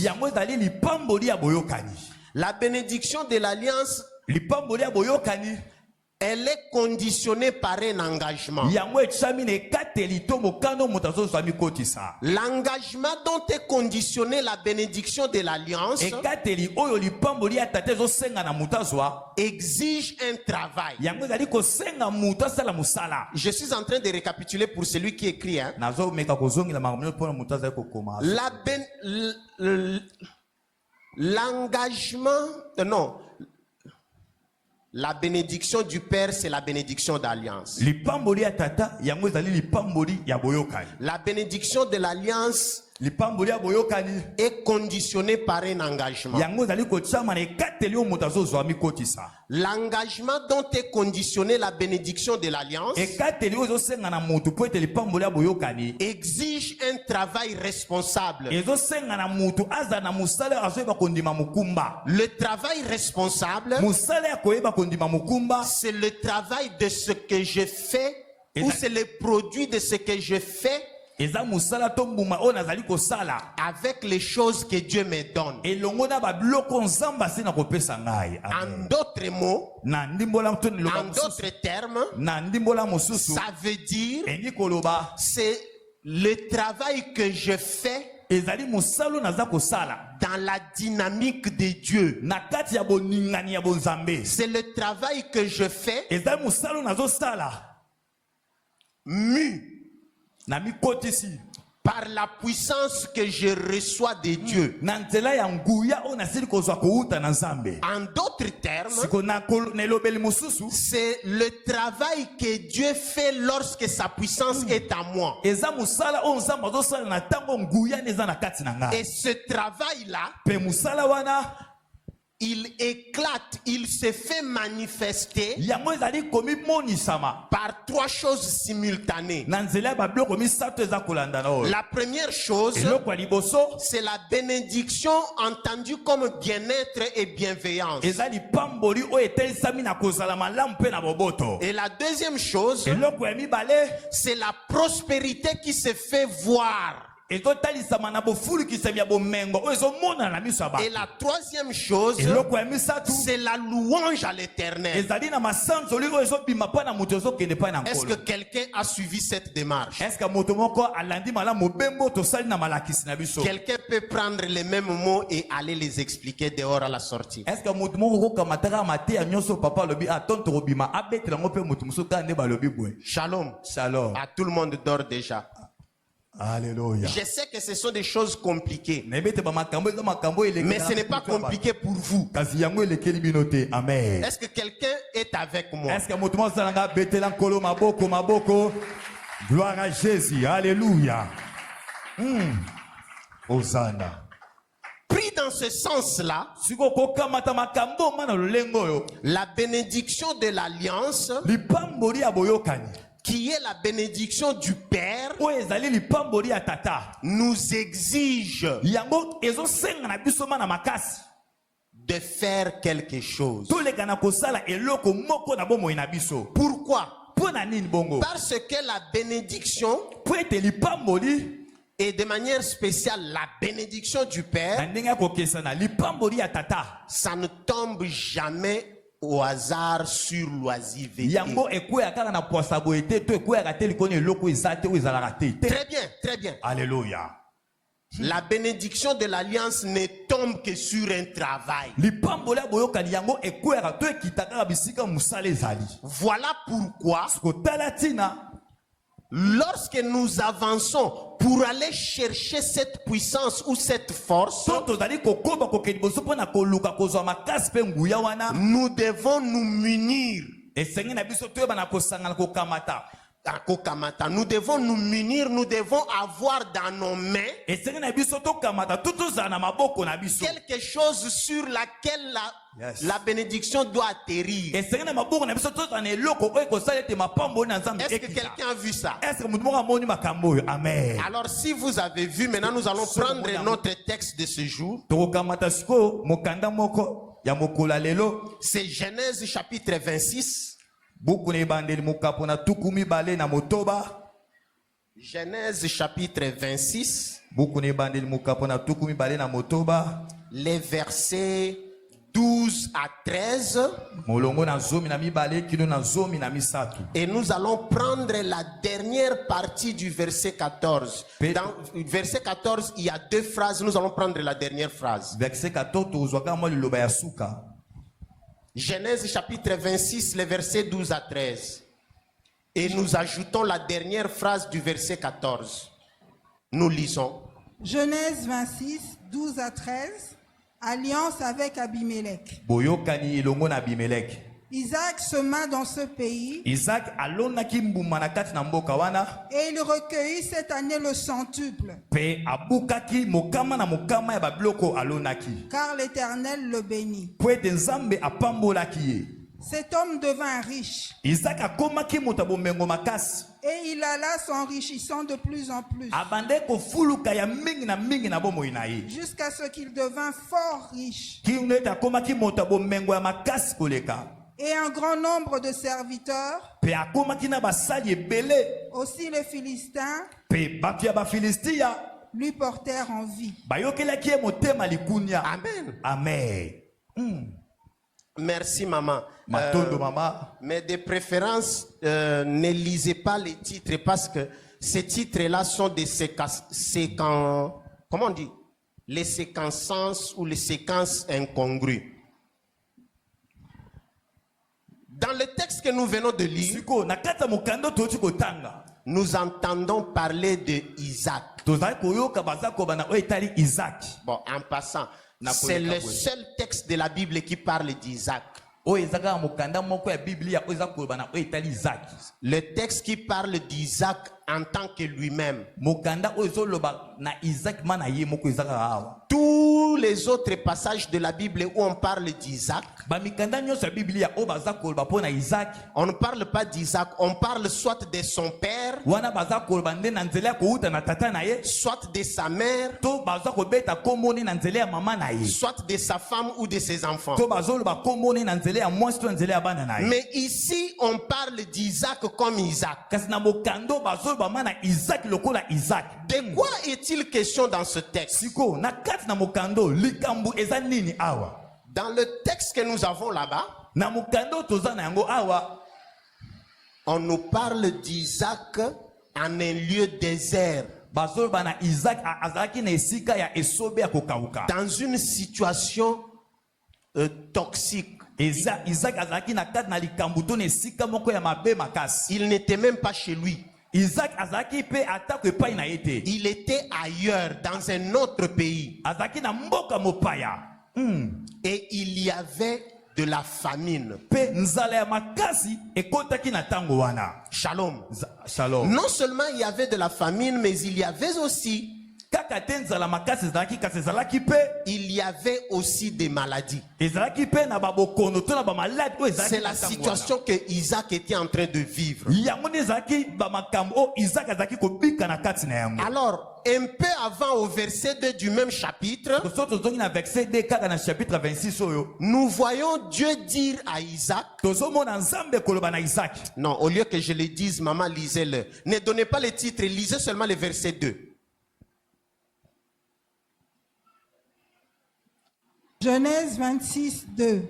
La bénédiction de l'alliance, elle est conditionnée par un engagement. L'engagement dont est conditionnée la bénédiction de l'alliance exige un travail. Je suis en train de récapituler pour celui qui écrit. L'engagement, non. La bénédiction du Père, c'est la bénédiction d'alliance. La bénédiction de l'alliance est conditionnée par un engagement. L'engagement dont est conditionnée la bénédiction de l'alliance exige un travail responsable. Le travail responsable, c'est le travail de ce que je fais, ou c'est le produit de ce que je fais avec les choses que Dieu me donne. En d'autres mots, en d'autres termes, ça veut dire c'est le travail que je fais dans la dynamique de Dieu. C'est le travail que je fais mu par la puissance que je reçois de Dieu. En d'autres termes, c'est le travail que Dieu fait lorsque sa puissance est à moi. Et ce travail-là il éclate, il se fait manifester yango ezali komi monisama par trois choses simultanées. na nzela ya babiloko misato eza kolanda na oyo. La première chose, eloko ya liboso c'est la bénédiction entendue comme bien-être et bienveillance. eza lipamboli oyo etelisami na kozala malamu mpe na boboto. Et la deuxième chose, eloko ya mibale c'est la prospérité qui se fait voir. ezotalisama na bofulukisami ya bomengo oyo ezomonana na miso ya Et bato. la troisième chose, eloko ya misatu c'est la louange à l'Éternel. ezali na masanzoli oyo ezobima mpa na moto ezokende mpa na Est-ce que nkolo. quelqu'un a suivi cette démarche? Est-ce que moto moko alandi malamu mobembo tosali na malakisi na biso? Quelqu'un peut prendre les mêmes mots et aller les expliquer dehors à la sortie. Est-ce que moto moko kokamataka mateya nyonso papa alobi atonto kobima abetela ngo mpe moto mosusu kaka nde balobi boye? Shalom. Shalom. À tout le monde dort déjà. Alléluia. Je sais que ce sont des choses compliquées, Mais mais ce n'est pas compliqué pour vous. Amen. Est-ce que quelqu'un est avec moi? Est-ce que moto moko salanga betela nkolo maboko? Gloire à Jésus. Alléluia. Hosanna. Pris dans ce sens-là, Siko kokamata makambo mana lolengo yo. la bénédiction de l'alliance, Lipamboli ya boyokani. qui est la bénédiction du Père, Oyo ezali lipamboli ya tata. nous exige Yango ezosenga na biso mana makasi. de faire quelque chose. Toleka na kosala eloko moko na bomoi na biso. Pourquoi? Pona nini bongo? Parce que la bénédiction, Po ete lipamboli et de manière spéciale la bénédiction du na Père, ndenge ya kokesana lipamboli ya tata. ça ne tombe jamais au hasard sur l'oisiveté. Yango ekwea kaka na poisa boye te to ekwea te likoni eloko eza te oyo ezalaka te. Très bien, très bien. Alléluia. La bénédiction de l'alliance ne tombe que sur un travail. Lipamboli ya boyokani yango ekwea to ekita kaka bisika musala ezali. Voilà pourquoi, Kotala tina lorsque nous avançons pour aller chercher cette puissance ou cette force, so tozali kokoba kokende boso mpona koluka kozwa makasi mpe nguya wana nous devons nous munir. esengi na biso toyeba na kosangana kokamata. Nous devons nous munir, nous devons avoir dans nos mains esengi na biso tokamata tozala na maboko na biso quelque chose sur laquelle Yes. la bénédiction doit atterrir. esengi na maboko na biso tozala na eloko oyo ekosala ete mapamboli na nzambe Est-ce que ekita. quelqu'un a vu ça? Est-ce que moto moko amoni makambo oyo? Amen. Alors si vous avez vu, maintenant nous allons prendre notre texte de ce jour. tokokamata sikoyo mokanda moko ya mokolo ya lelo. C'est Genèse chapitre 26. buku na ebandeli mokapo na tuku mibale na motoba. Genèse chapitre 26. buku na ebandeli mokapo na tuku mibale na motoba. Les versets 12 à 13. molongo na zomi na mibale kino na zomi na misato. Et nous allons prendre la dernière partie du verset 14. Dans le verset 14, il y a deux phrases. Nous allons prendre la dernière phrase. Verset 14 tozwaka mwa liloba ya suka. Genèse chapitre 26, les versets 12 à 13. Et nous ajoutons la dernière phrase du verset 14. Nous lisons. Genèse 26, 12 à 13. Alliance avec Abimelech. boyokani elongo na Abimelech. Isaac sema dans ce pays Isaac alonaki mbuma na kati na mboka wana et il recueillit cette année le centuple, pe abukaki mokama na mokama ya babiloko alonaki car l'Éternel le bénit. po ete nzambe apambolaki ye. Cet homme devint riche Isaac akomaki moto ya bomengo makasi et il alla s'enrichissant de plus en plus abande kofuluka ya mingi na bomoi na ye jusqu'à ce qu'il devint fort riche kino ete akomaki moto ya bomengo ya makasi koleka et un grand nombre de serviteurs. pe akomaki na basali ebele Aussi les Philistins pe bato ya bafilistia lui portèrent envie. bayokelaki ye motema likunya. Amen. Amen. Merci maman. Matondo mama. Mais de préférence, ne lisez pas les titres parce que ces titres-là sont des comment on dit? Les séquences ou les séquences incongrues. Dans le texte que nous venons de lire, Siko na kata mokando tochi kotanga. nous entendons parler de Isaac. Tozali koyoka bazako bana o etali Isaac. Bon, en passant, c'est le seul texte de la Bible qui parle d'Isaac. O ezaka mokanda moko ya Biblia o ezako bana o etali Isaac. Le texte qui parle d'Isaac en tant que lui-même. mokanda oyo ezoloba na Isaac mana ye moko ezaka awa. Tous les autres passages de la Bible où on parle d'Isaac, Ba mikanda nyonso ya Biblia oyo baza koloba mpo na Isaac. on ne parle pas d'Isaac, on parle soit de son père, Wana baza koloba nde na nzela ya kouta na tata na ye. soit de sa mère, To baza kobeta komoni na nzela ya mama na ye. soit de sa femme ou de ses enfants. To bazoloba komoni na nzela ya mwasi to na nzela ya bana na ye. Mais ici, on parle d'Isaac comme Isaac. Kasi na mokando bazoloba mana Isaac lokola Isaac. De quoi est-il question dans ce texte? Siko na kati na mokando likambu eza nini awa? Dans le texte que nous avons là-bas, Na mokando toza na yango awa on nous parle d'Isaac en un lieu désert, bazoloba na Isaac azalaki na esika ya esobe ya kokauka. dans une situation toxique. Isaac azalaki na kati na likambu to na esika moko ya mabe makasi. Il n'était même pas chez lui. Isaac azalaki pe atako epai na ye te. Il était ailleurs, dans un autre pays. Azalaki na mboka mopaya. Et il y avait de la famine. Pe nzala ya makasi ekotaki na tango wana. Shalom. Shalom. Non seulement il y avait de la famine, mais il y avait aussi Kaka te nzala makasi ezalaki kasi ezalaki pe il y avait aussi des maladies. ezalaki pe na babokono to na bamaladi oyo ezalaki C'est la na tango wana. situation que Isaac était en train de vivre. Yango nde ezalaki bamakambo oyo Isaac azalaki kobika na kati na yango. Alors, un peu avant au verset 2 du même chapitre, So tozongi na verset 2 kaka na chapitre 26 oyo nous voyons Dieu dire à Isaac, tozomona nzambe koloba na Isaac. non, au lieu que je le dise, maman, lisez-le. Ne donnez pas le titre, lisez seulement le verset 2. Genèse 26, 2.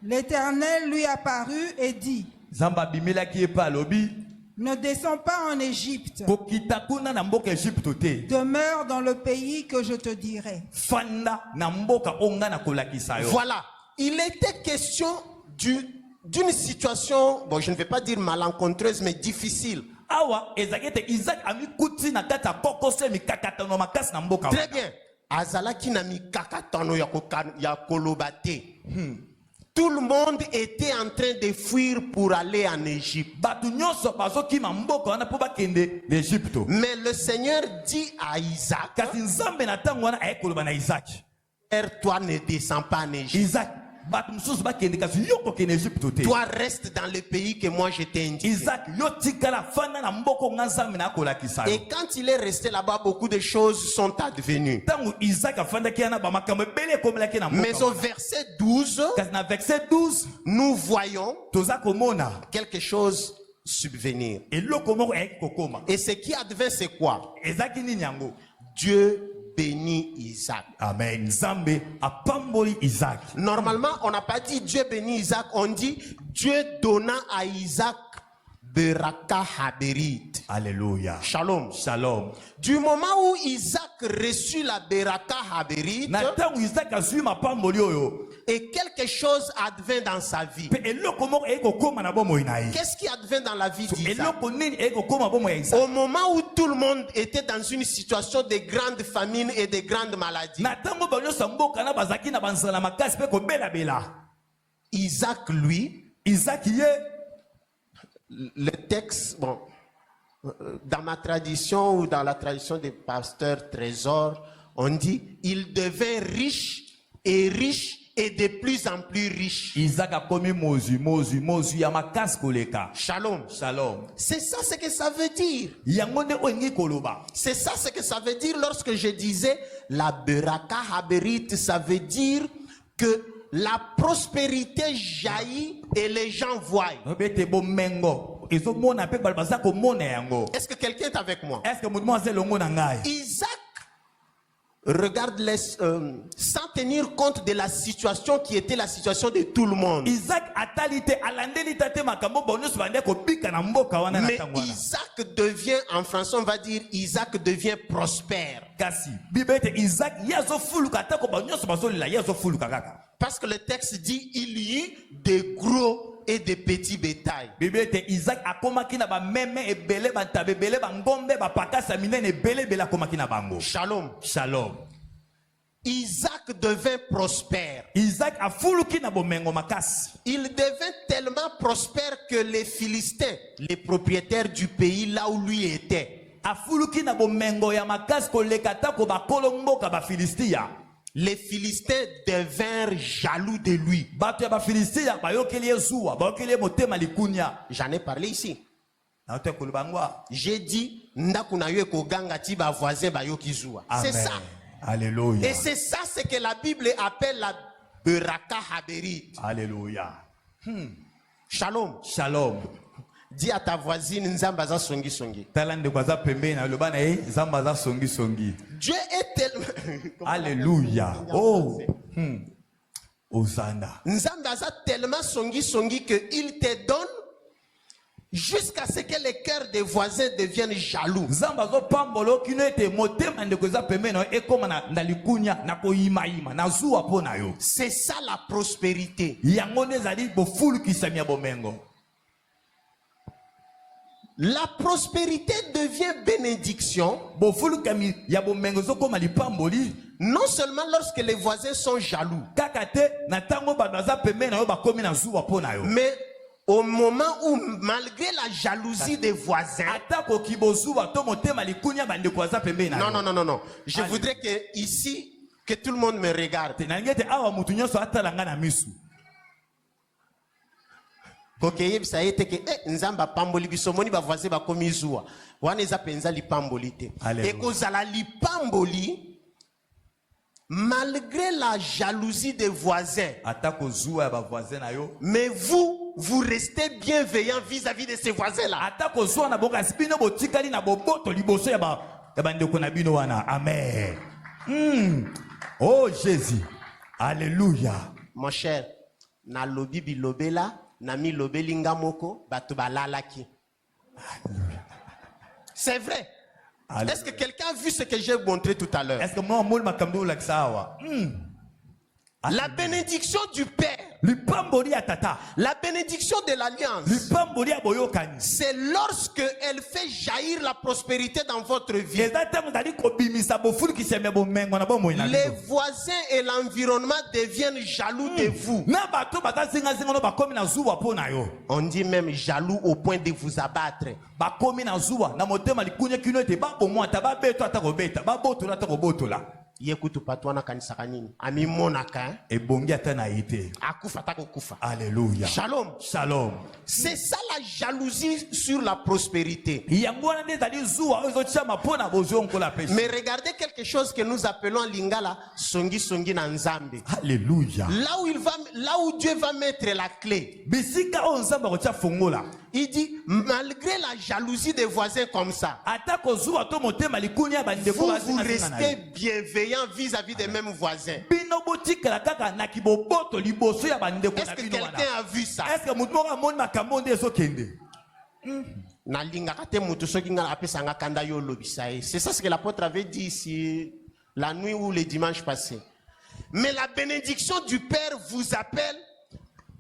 L'Éternel lui apparut et dit, Nzambe abimelaki ye pe alobi ne descends pas en Égypte, kokita kuna na mboka Egypte te. demeure dans le pays que je te dirai. Fanda na mboka onga na kolakisa yo. Voilà. Il était question d'une situation, bon, je ne vais pas dire malencontreuse, mais difficile. Awa ezalaki te Isaac amikuti na kati ya kokose mikakatano makasi na mboka Très wana. bien. Azalaki na mikakatano ya kolobate. Tout le monde était en train de fuir pour aller en Égypte. Batu nyonso bazokima mboka wana po bakende na Egypte. Mais le Seigneur dit à Isaac, Kasi nzambe na tango wana aye koloba na Isaac. Père, toi ne descends pas en Égypte. Isaac batu mosusu bakende kasi yo kokende Egypte te. Toi reste dans le pays que moi je t'ai indiqué. Isaac yo tikala fanda na mboko nga nzambe na kolakisa yo. Et quand il est resté là-bas, beaucoup de choses sont advenues. Tango Isaac afandaki yana ba makambo ebele ekomelaki na Mais au mboka. verset 12, Kasi na verset 12 nous voyons toza komona quelque chose subvenir. eloko moko ayaki kokoma. Et ce qui advint, c'est quoi? Ezaki nini yango? Dieu bénit Isaac. Amen. Nzambe apamboli Isaac. Normalement, on n'a pas dit Dieu bénit Isaac, on dit Dieu donna à Isaac Beraka Haberit. Alléluia. Shalom. Shalom. Du moment où Isaac reçut la Beraka Haberit, Na tango Isaac azwi mapamboli oyo, et quelque chose advint dans sa vie. pe eloko moko ayaki kokoma na bomoi na ye. Qu'est-ce qui advint dans la vie d'Isaac? Eloko nini ayaki kokoma bomoi ya Isaac? Au moment où tout le monde était dans une situation de grande famine et de grandes maladies, Na tango banyosa mboka na bazaki na banzala makasi pe kobela-bela. Isaac, lui, Isaac ye, le texte, bon, dans ma tradition ou dans la tradition des pasteurs trésors, on dit, il devint riche et de plus en plus riche. Isaac akomi mozu ya makasi koleka. Shalom. Shalom. C'est ça ce que ça veut dire. Yango nde oyo ngi koloba. C'est ça ce que ça veut dire lorsque je disais la Beraka Haberit, ça veut dire que la prospérité jaillit et les gens voient. Obete bomengo. Ezomona pe balbaza komona yango. Est-ce que quelqu'un est avec moi? Est-ce que mutu mo azelongo na ngai? Isaac regarde sans tenir compte de la situation qui était la situation de tout le monde. Isaac atalite alandeli tate makambo bonus bande ko bika na mboka wana na Mais tango wana. Isaac devient, en français on va dire, Isaac devient prospère. Kasi bibete Isaac yazo fuluka ta ko bonus basolila yazo fuluka kaka. Parce que le texte dit, il y eut de gros et de petits bétails. Bibete Isaac akomaki na ba meme ebele ba tabebele ba ngombe ba pakasa minene ebele bela akomaki na bango. Shalom. Shalom. Isaac devint prospère. Isaac a fuluki na bomengo makasi. Il devint tellement prospère que les Philistins, les propriétaires du pays là où lui était, A fuluki na bomengo ya makasi kolekata ko bakolo mboka ba Filistia. les Philistins devinrent jaloux de lui. Bato ya ba Filistia bayokeli ezuwa, bayokeli motema likunya. J'en ai parlé ici. Na te kulubangwa. J'ai dit, ndakuna yo ekoganga ti ba voisin bayoki zuwa. C'est ça. Alléluia. Et c'est ça ce que la Bible appelle la Beraka Haberit. Alléluia. Shalom. Shalom. Dis à ta voisine Nzamba za songi songi. Talande kwaza pembe na lobana zamba za songi songi. Dieu est tellement Alléluia. Oh. Hosanna. Nzamba za tellement songi songi que il te donne jusqu'à ce que les cœurs des voisins deviennent jaloux. Zamba zo pambolo kino ete motema ndeko za pembe na ekoma na likunya na koyima yima na zuwa pona yo. C'est ça la prospérité. Yango nezali bofulu kisamia bomengo. La prospérité devient bénédiction Bofulu kami ya bomengo zo koma lipamboli. non seulement lorsque les voisins sont jaloux, Kakate na tango badaza pembe na yo bakomi na zuwa pona yo. mais au moment où, malgré la jalousie des voisins, Atako kibozuwa to motema likunya bandeko za pembe na yo. non. Je voudrais que ici, que tout le monde me regarde. Na ngete awa mutu nyonso atalanga na misu. Kokeye bisa ete ke nzamba pamboli biso moni ba voisin ba komi zuwa. Wana eza penza lipamboli te. Alléluia. Et kozala lipamboli malgré la jalousie des voisins. Atako zuwa ya ba voisin na yo. Mais vous restez bienveillant vis-à-vis de ces voisins-là. Atako zuwa na boka sipino botikali na boboto liboso ya bandeko na bino wana. Amen. Oh Jésus. Alléluia. Mon cher, na lobi bilobela, na mi lobeli ngamoko, batu balalaki. C'est vrai. Alléluia. Est-ce que quelqu'un a vu ce que j'ai montré tout à l'heure? Est-ce que moi moul makamdo la sawa? La bénédiction du Père, Lipamboli ya tata. la bénédiction de l'Alliance, Lipamboli ya boyokani. c'est lorsque elle fait jaillir la prospérité dans votre vie. Ezata mudali ko bimisa bofulu kiseme bomengo na bomo ina. Les voisins et l'environnement deviennent jaloux de vous. Na bato batazinga zinga no bakomi na zuwa pona yo. On dit même jaloux au point de vous abattre. Bakomi na zuwa na motema likunya kino ete babo mwata babeto ata kobeta baboto ata kobotola. Yekutu patwana kanisa kanini. Ami monaka. Ebongi ata na ite. Akufa tako kufa. Alléluia. Shalom. Shalom. C'est ça la jalousie sur la prospérité. Yango wana ndezali zuwa ozo chama pona bozongo la pesi. Mais regardez quelque chose que nous appelons en lingala songi songi na nzambe. Alléluia. Là où Dieu va mettre la clé. Bisika o nzamba ko cha fongola. Il dit malgré la jalousie des voisins comme ça, Atako zuwa to motema likunya bandeko vous restez bienveillant vis-à-vis des mêmes voisins. Bino botika kaka na kiboboto liboso ya bandeko Est-ce na que bino wana. quelqu'un a vu ça? Est-ce que mutu moko moni makambo nde ezokende? Nalingaka te mutu soki nga apesanga kanda yo lobisa ye. C'est ça ce que l'apôtre avait dit ici la nuit ou le dimanche passé. Mais la bénédiction du Père vous appelle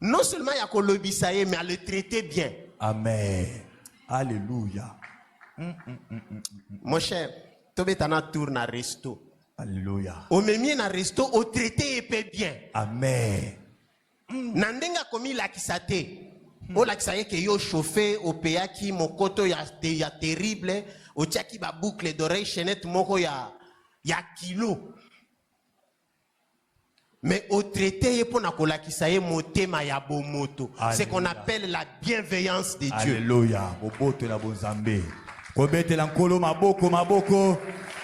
non seulement à lobisa ye, mais à le traiter bien. Amen. Alléluia. Mon cher, tobetana tour na resto. Alléluia. O memie na resto o traité epé bien. Amen. Nandenga komi lakisa te. O lakisa ye ke yo chauffé o peyaki mokoto ya terrible, o tiaki ba boucle d'oreille chaînette moko ya kilo. Mais au traité pour na kolakisa ye motema ya bomoto. C'est qu'on appelle la bienveillance de Dieu. Alléluia. Boboto la bonzambe. Kobete la nkolo maboko maboko.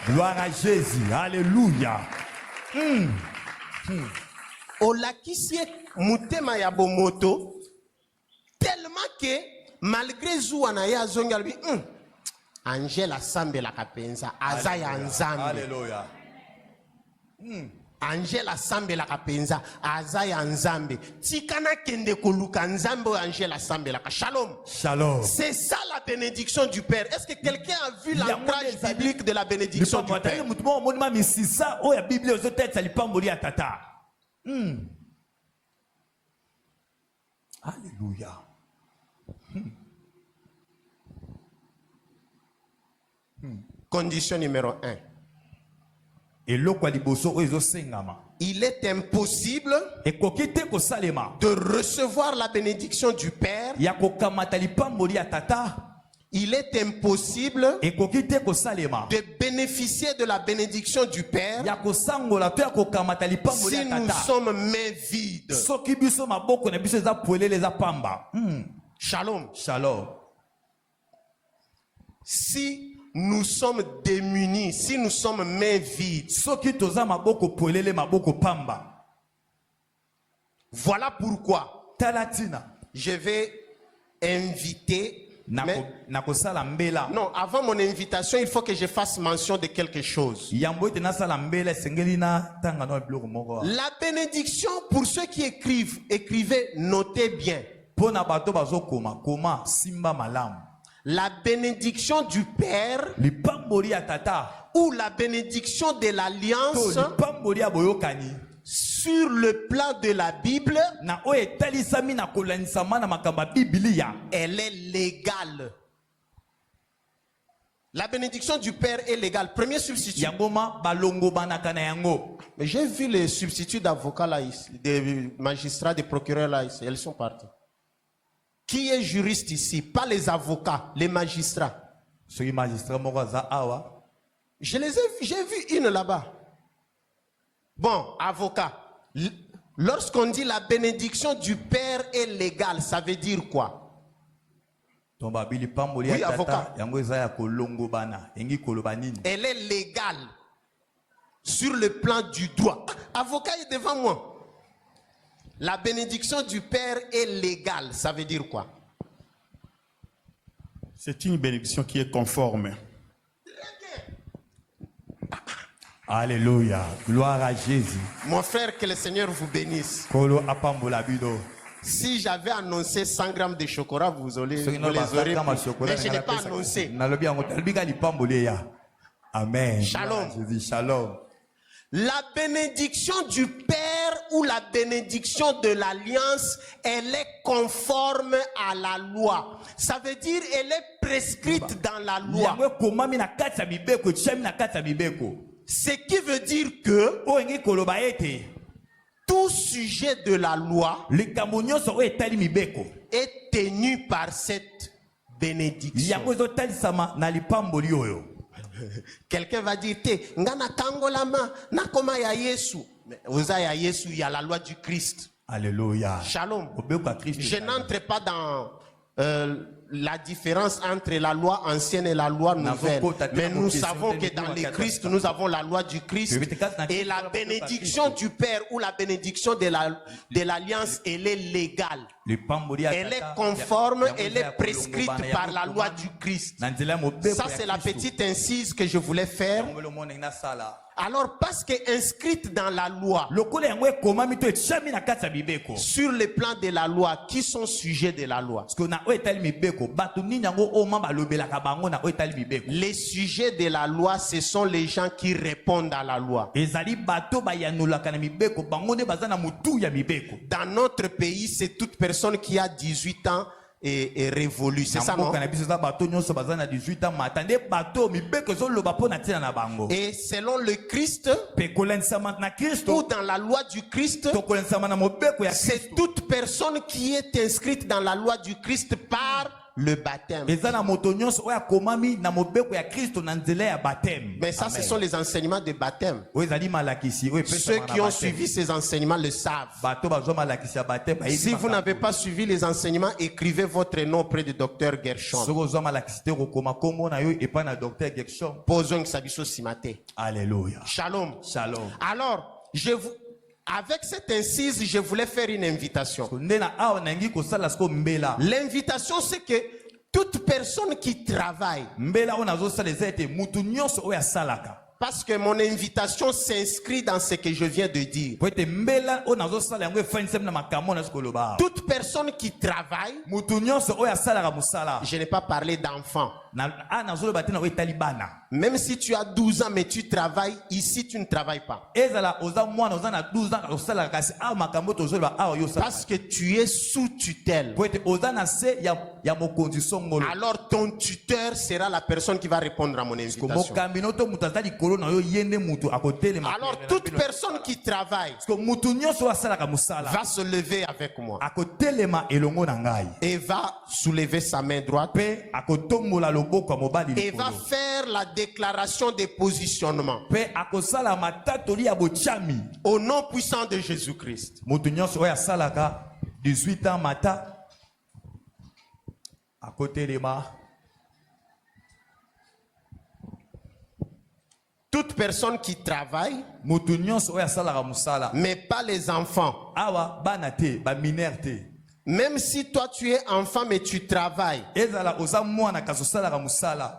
Gloire à Jésus. Alléluia. O lakisi motema ya bomoto tellement que malgré zuwa na ya zonga lui Angela Sambe la kapenza azaya nzambe. Alléluia. Angela Sambe la kapenza azaya nzambe. Tikana kende koluka nzambe Angela Sambe la. Shalom. Shalom. C'est ça la bénédiction du Père. Est-ce que quelqu'un a vu l'ancrage biblique de la bénédiction du Père? Alléluia. Condition numéro 1. eloko ya liboso oyo ezosengama il est impossible ekoki te kosalema de recevoir la bénédiction du Père. ya kokamata lipamboli ya tata. Il est impossible ekoki te kosalema de bénéficier de la bénédiction du Père ya kosangola to ya kokamata lipamboli si ya nous tata sommes mains vides. soki biso maboko na biso eza pwelele eza pamba. Shalom. Shalom. Si nous sommes démunis, si nous sommes mains vides, soki toza maboko pwelele maboko pamba. voilà pourquoi Talatina je vais inviter. nakosala mbela. Non, avant mon invitation, il faut que je fasse mention de quelque chose. Yambo ete nasala mbela esengeli na tanga na biloko moko. La bénédiction, pour ceux qui écrivez, notez bien. Pona bato bazokoma koma simba malamu. La bénédiction du Père Lipamboli ya tata ou la bénédiction de l'alliance to lipamboli ya boyokani sur le plan de la Bible, na oyo etalisami na kolanisama na makambo ya Biblia, elle est légale. La bénédiction du Père est légale. Premier substitut. yangoma balongo banaka na yango. Mais j'ai vu les substituts d'avocats là ici, des magistrats, des procureurs là ici. Elles sont parties. Qui est juriste ici? Pas les avocats, les magistrats. Soki magistrat moko aza awa. Je les ai vus, j'ai vu une là-bas. Bon, avocat. Lorsqu'on dit la bénédiction du Père est légale, ça veut dire quoi? Tomba bili pamboli Oui, ya avocat. tata yango eza ya kolongo bana engi koloba nini. Elle est légale sur le plan du droit. Ah, avocat est devant moi. La bénédiction du Père est légale. Ça veut dire quoi? C'est une bénédiction qui est conforme. Alléluia. Gloire à Jésus. Mon frère, que le Seigneur vous bénisse. Kolo apambola bido. Si j'avais annoncé 100 grammes de chocolat, vous les aurez pris. Mais je n'ai pas annoncé. Amen. Shalom. Jésus, shalom. La bénédiction du Père ou la bénédiction de l'Alliance, elle est conforme à la loi. Ça veut dire elle est prescrite dans la loi. Ce qui veut dire que tout sujet de la loi est tenu par cette bénédiction. Quelqu'un va dire, ngana kangolama nakoma ya Yesu. Mais oza ya Yesu, il y a la loi du Christ. Alléluia. Shalom. Je n'entre pas dans la différence entre la loi ancienne et la loi nouvelle. Mais nous savons que dans le Christ, nous avons la loi du Christ. Et la bénédiction du Père ou la bénédiction de l'Alliance, elle est légale. Elle est conforme, elle est prescrite par la loi du Christ. Ça, c'est la petite incise que je voulais faire. Alors, parce qu'inscrite dans la loi, sur le plan de la loi, qui sont sujets de la loi? Les sujets de la loi, ce sont les gens qui répondent à la loi. Dans notre pays, c'est toute personne qui a 18 ans et révolue. C'est ça, non? Et selon le Christ, ou dans la loi du Christ, c'est toute personne qui est inscrite dans la loi du Christ par le baptême. Mais ça, ce sont les enseignements de baptême. Ceux qui ont suivi ces enseignements le savent. Si vous n'avez pas suivi les enseignements, écrivez votre nom auprès du docteur Gershon. Posons Sabiso Simate. Alléluia. Shalom. Shalom. Alors, avec cette incise, je voulais faire une invitation. L'invitation, c'est que toute personne qui travaille, parce que mon invitation s'inscrit dans ce que je viens de dire. Toute personne qui travaille, je n'ai pas parlé d'enfants. Même si tu as 12 ans mais tu travailles, ici tu ne travailles pas. Parce que tu es sous tutelle. Alors ton tuteur sera la personne qui va répondre à mon invitation. Alors toute personne qui travaille va se lever avec moi et va soulever sa main droite et va faire la déclaration de positionnement au nom puissant de Jésus-Christ. 18 ans mata à côté de moi. Toute personne qui travaille, mais pas les enfants. Même si toi tu es enfant mais tu travailles,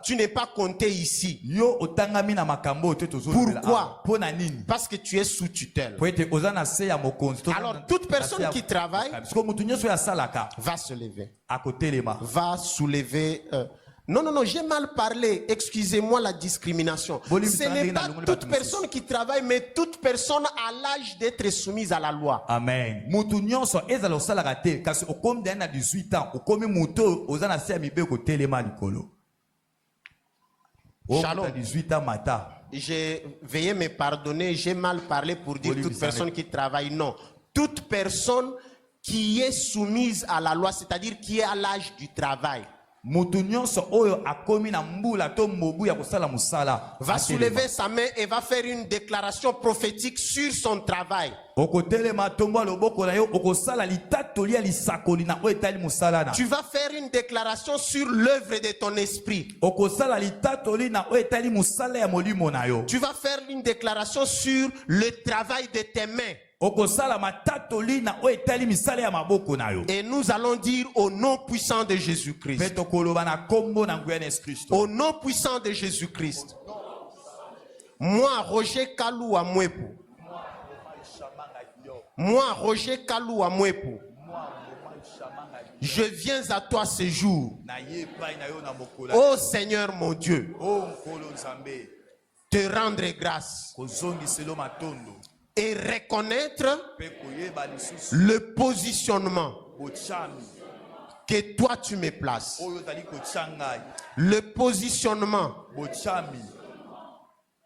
tu n'es pas compté ici. Pourquoi? Parce que tu es sous tutelle. Alors toute personne qui travaille va se lever, va soulever. Non, j'ai mal parlé. Excusez-moi la discrimination. Ce n'est pas toute personne qui travaille, mais toute personne à l'âge d'être soumise à la loi. Amen. Shalom. Veuillez me pardonner, j'ai mal parlé pour dire toute personne qui travaille. Non, toute personne qui est soumise à la loi, c'est-à-dire qui est à l'âge du travail, va soulever sa main et va faire une déclaration prophétique sur son travail. Tu vas faire une déclaration sur l'œuvre de ton esprit. Tu vas faire une déclaration sur le travail de tes mains. Et nous allons dire au nom puissant de Jésus-Christ. Au nom puissant de Jésus-Christ. Moi, Roger Kalou à Mwepo. Moi, Roger Kalou à Mwepo. Je viens à toi ce jour. Ô Seigneur mon Dieu, te rendre grâce et reconnaître le positionnement que toi tu me places. Le positionnement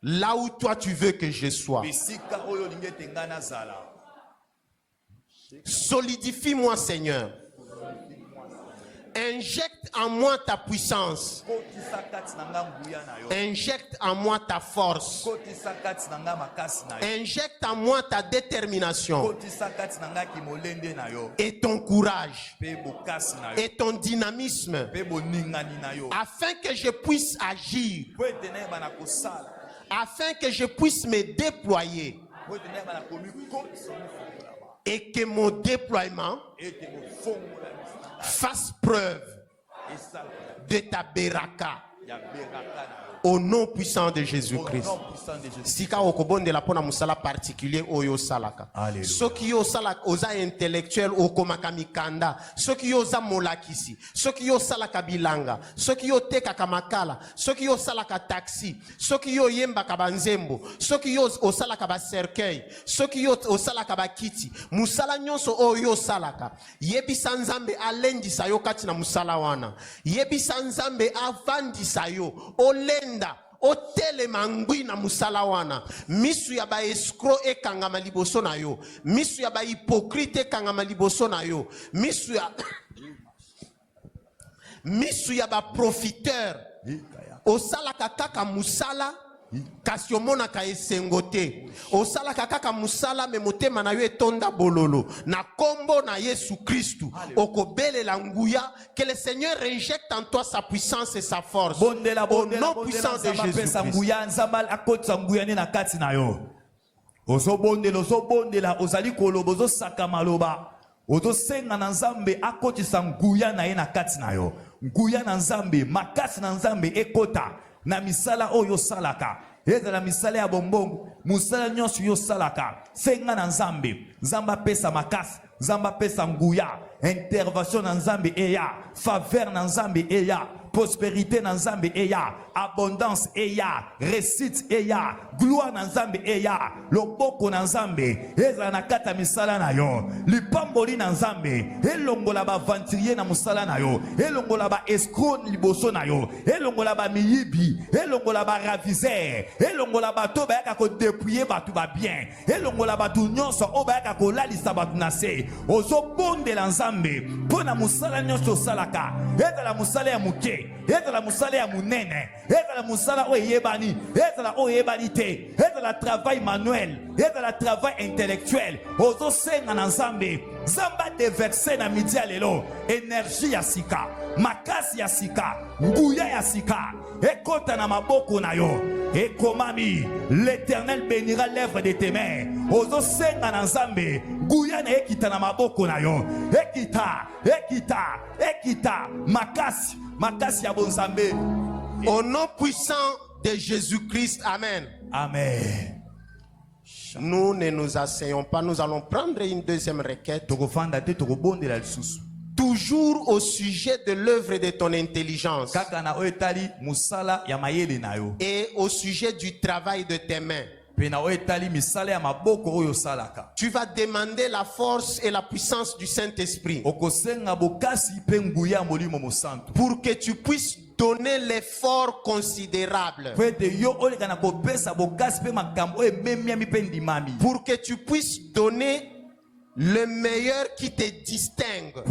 là où toi tu veux que je sois. Solidifie-moi, Seigneur. Injecte en moi ta puissance. Injecte en moi ta force. Injecte en moi ta détermination. Et ton courage. Et ton dynamisme. Afin que je puisse agir. Afin que je puisse me déployer. Et que mon déploiement fasse preuve de ta beraka. Au nom puissant de Jésus-Christ. Sika okobonde la pona musala particulier oyo salaka. Soki yo salaka oza intellectuel okomaka mikanda. Soki yo za molakisi. Soki yo salaka bilanga. Soki yo teka kamakala. Soki yo salaka taxi. Soki yo yemba kabanzembo. Soki yo osalaka ba cercueil. Soki yo osalaka ba kiti. Musala nyonso oyo salaka. Yebisa nzambe alendisa yo kati na musala wana. Yebisa nzambe avandisa yo. Olenda otele mangwi na musala wana. Misu ya ba escroc ekangama liboso na yo. Misu ya ba hypocrite ekangama liboso na yo. Misu ya ba profiteur osalaka kaka musala kasi omonaka esengo te. Osalaka kaka musala me motema na yo etonda bololo. Na kombo na Yesu Kristu okobelela nguya, que le Seigneur injecte en toi sa puissance et sa force. Au nom puissant de Jésus-Christ. Ozali kolobozo sakamaloba. Ozo senga na nzambe akotisa nguya na ye na kati na yo. Nguya na nzambe, makasi na nzambe ekota na misala oyo salaka. Eza la misala ya bombongo, musala nyonso yo salaka. Senga na nzambe, nzamba pesa makasi, nzamba pesa nguya, intervention na nzambe eya, faveur na nzambe eya, prospérité na nzambe eya, abondance eya, réussite eya, gloire na nzambe eya, loboko na nzambe ezala na kata misala na yo, lipamboli na nzambe elongola ba aventurier na musala na yo, elongola ba escroc liboso na yo, elongola ba miyibi, elongola ba raviseur, elongola ba to ba yaka ko dépouiller batu ba bien, elongola ba tu nyonso o ba yaka ko lalisa batu na se, ozo bonde la nzambe pona musala nyonso salaka, ezala musala ya muke, ezala musala ya munene, ezala musala o yebani, ezala o yebani te, ezala travail manuel, ezala travail intellectuel, ozo senga na nzambe, zamba déverser na midi ya lelo, énergie ya sika, makasi ya sika, nguya ya sika, ekota na maboko na yo, ekomami, l'Éternel bénira l'œuvre de tes mains, ozo senga na nzambe, nguya na ekita na maboko na yo, ekita, makasi, makasi ya bonzambe. Au nom puissant de Jésus-Christ, amen. Amen. Nous ne nous asseyons pas, nous allons prendre une deuxième requête. Toujours au sujet de l'œuvre de ton intelligence et au sujet du travail de tes mains. Tu vas demander la force et la puissance du Saint-Esprit pour que tu puisses donner l'effort considérable, pour que tu puisses donner le meilleur qui te distingue et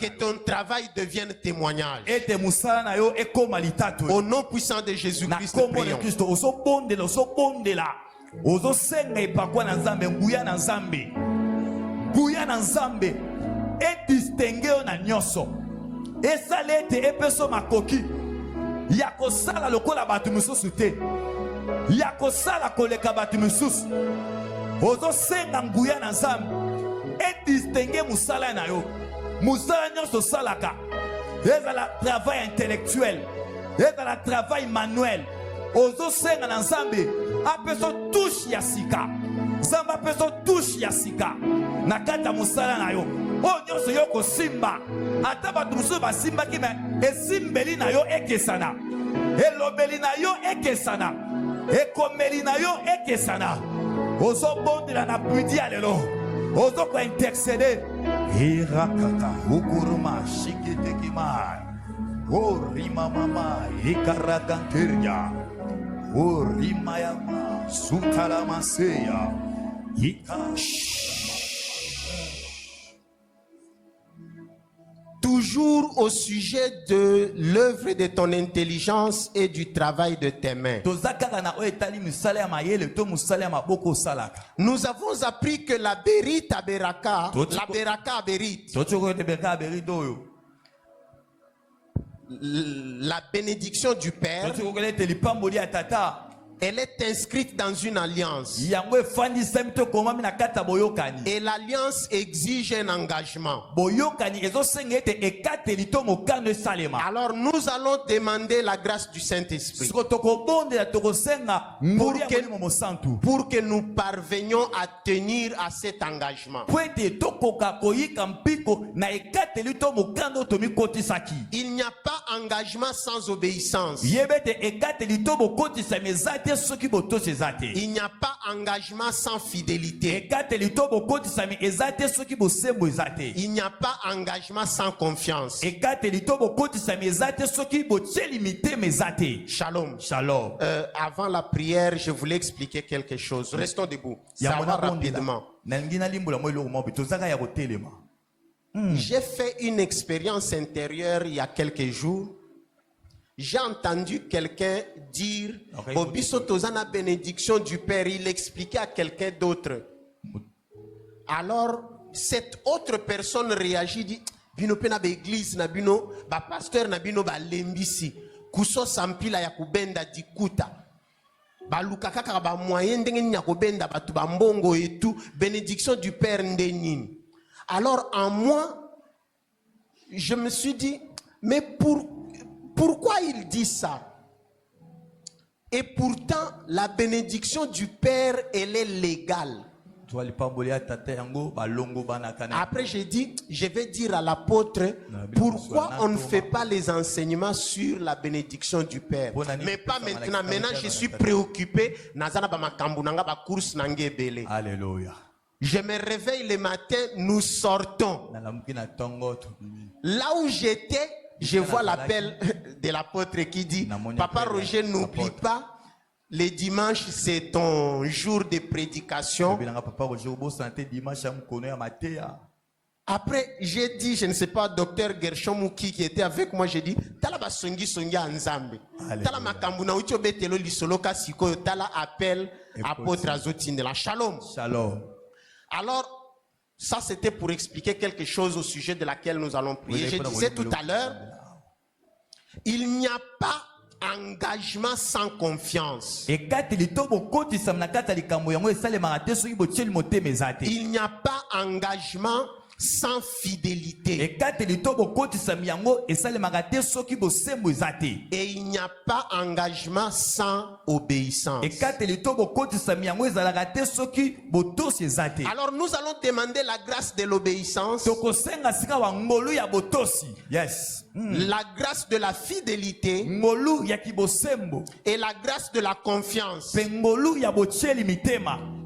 que ton travail devienne témoignage. Au nom puissant de Jésus-Christ, prions. Et distinguer na nyonso esalete epeso makoki yako sala lokola batu mususu te yako sala koleka batu mususu ozo senga nguya na nzambe et distinguer musala na yo musala nyonso salaka ezala travail intellectuel ezala travail manuel ozo senga na nzambe apeso touche ya sika nzambe apeso touche ya sika na kata musala na yo nyonso yo kosimba ata bato mosusu basimbaki me esimbeli na yo ekesana elobeli na yo ekesana ekomeli na yo ekesana ozobondela na budi ya lelo ozokointercede irakaka ukuruma shikitekima orimamama ikaraganteria orimayama sutalamaseya Toujours au sujet de l'œuvre de ton intelligence et du travail de tes mains. Nous avons appris que la Berit à Beraka, la Beraka à Berit, la bénédiction du Père, elle est inscrite dans une alliance. Et l'alliance exige un engagement. Alors nous allons demander la grâce du Saint-Esprit pour que nous parvenions à tenir à cet engagement. Il n'y a pas engagement sans obéissance. Il n'y a pas engagement sans fidélité. Il n'y a pas engagement sans confiance. Shalom. Shalom. Avant la prière, je voulais expliquer quelque chose. Restons debout. Ça va rapidement. J'ai fait une expérience intérieure il y a quelques jours. J'ai entendu quelqu'un dire au Bissotozana bénédiction du Père. Il expliquait à quelqu'un d'autre. Alors, cette autre personne réagit, dit Bino pena ba église na bino, ba pasteur na bino ba lembisi. Kuso sampila ya kubenda dikuta. Ba lukakaka ba moyen ndenge nya kubenda batu ba mbongo et tout. Bénédiction du Père ndenini. Alors, en moi, je me suis dit, mais pourquoi il dit ça? Et pourtant, la bénédiction du Père, elle est légale. Après, j'ai dit, je vais dire à l'apôtre pourquoi on ne fait pas les enseignements sur la bénédiction du Père. Mais pas maintenant. Maintenant, je suis préoccupé. Alléluia. Je me réveille le matin, nous sortons. Là où j'étais, je vois l'appel de l'apôtre qui dit, Papa Roger, n'oublie pas, les dimanches, c'est ton jour de prédication. Après, j'ai dit, je ne sais pas, docteur Gershom qui était avec moi, j'ai dit, Talaba songi songi anzambe. Talama kambuna ucho betelo lisoloka siko, tala appel apôtre Azotine. Shalom. Shalom. Alors, ça c'était pour expliquer quelque chose au sujet de laquelle nous allons prier. Je disais tout à l'heure, il n'y a pas engagement sans confiance. Il n'y a pas engagement sans fidélité. Et il n'y a pas engagement sans obéissance. Alors nous allons demander la grâce de l'obéissance, yes. La grâce de la fidélité et la grâce de la confiance.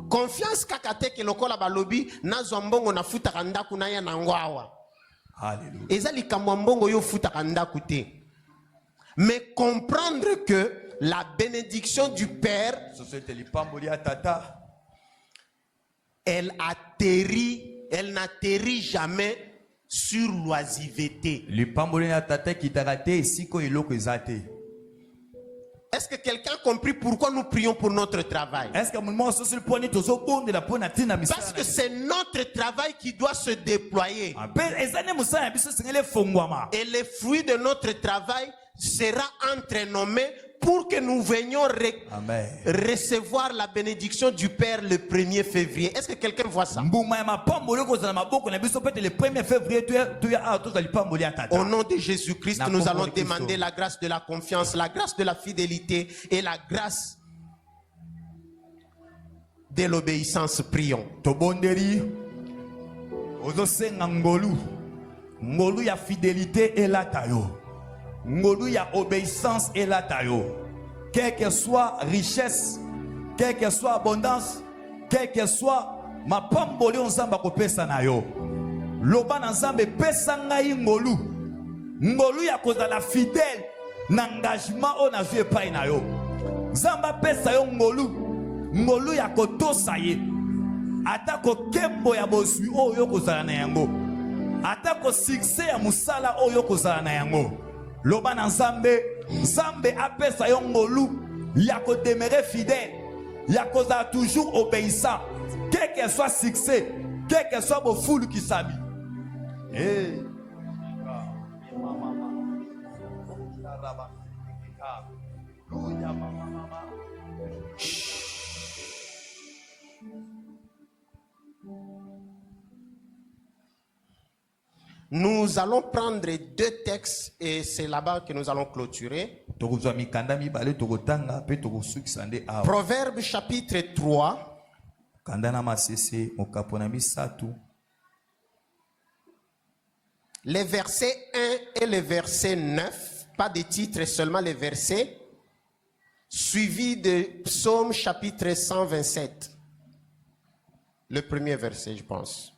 Confiance kakate ke lokola balobi na zombongo na futa kanda kuna ya nangwawa. Alléluia. Ezali kamwambongo yo futa kanda kute. Mais comprendre que la bénédiction du Père, elle n'atterrit jamais sur l'oisiveté. Est-ce que quelqu'un a compris pourquoi nous prions pour notre travail? Parce que c'est notre travail qui doit se déployer. Et le fruit de notre travail sera entre nos mains pour que nous venions recevoir la bénédiction du Père le 1er février. Est-ce que quelqu'un voit ça? Au nom de Jésus-Christ, nous allons demander la grâce de la confiance, la grâce de la fidélité et la grâce de l'obéissance. Prions. Ngolu ya fidélité et la tayo. Ngolu ya obéissance et la tayo. Quelle que soit richesse, quelle que soit abondance, quelle que soit ma pamboli onzamba ko pesa na yo. Loba na nzambe pesa ngai ngolu. Ngolu ya kozala fidèle na engagement o na vie pa na yo. Nzamba pesa yo ngolu. Ngolu ya kotosa ye. Atako kembo ya bosui o yo kozala na yango. Atako succès ya musala o yo kozala na yango. Loba na nzambe, nzambe apesa yo ngolu ya ko demeurer fidèle, ya kozala toujours obéissant, quel que soit succès, quel que soit bofoulu qui sabi. Eh. Nous allons prendre 2 textes et c'est là-bas que nous allons clôturer. Proverbe chapitre 3. Les versets 1 et les versets 9, pas de titre, seulement les versets, suivi de Psaume chapitre 127. Le premier verset, je pense.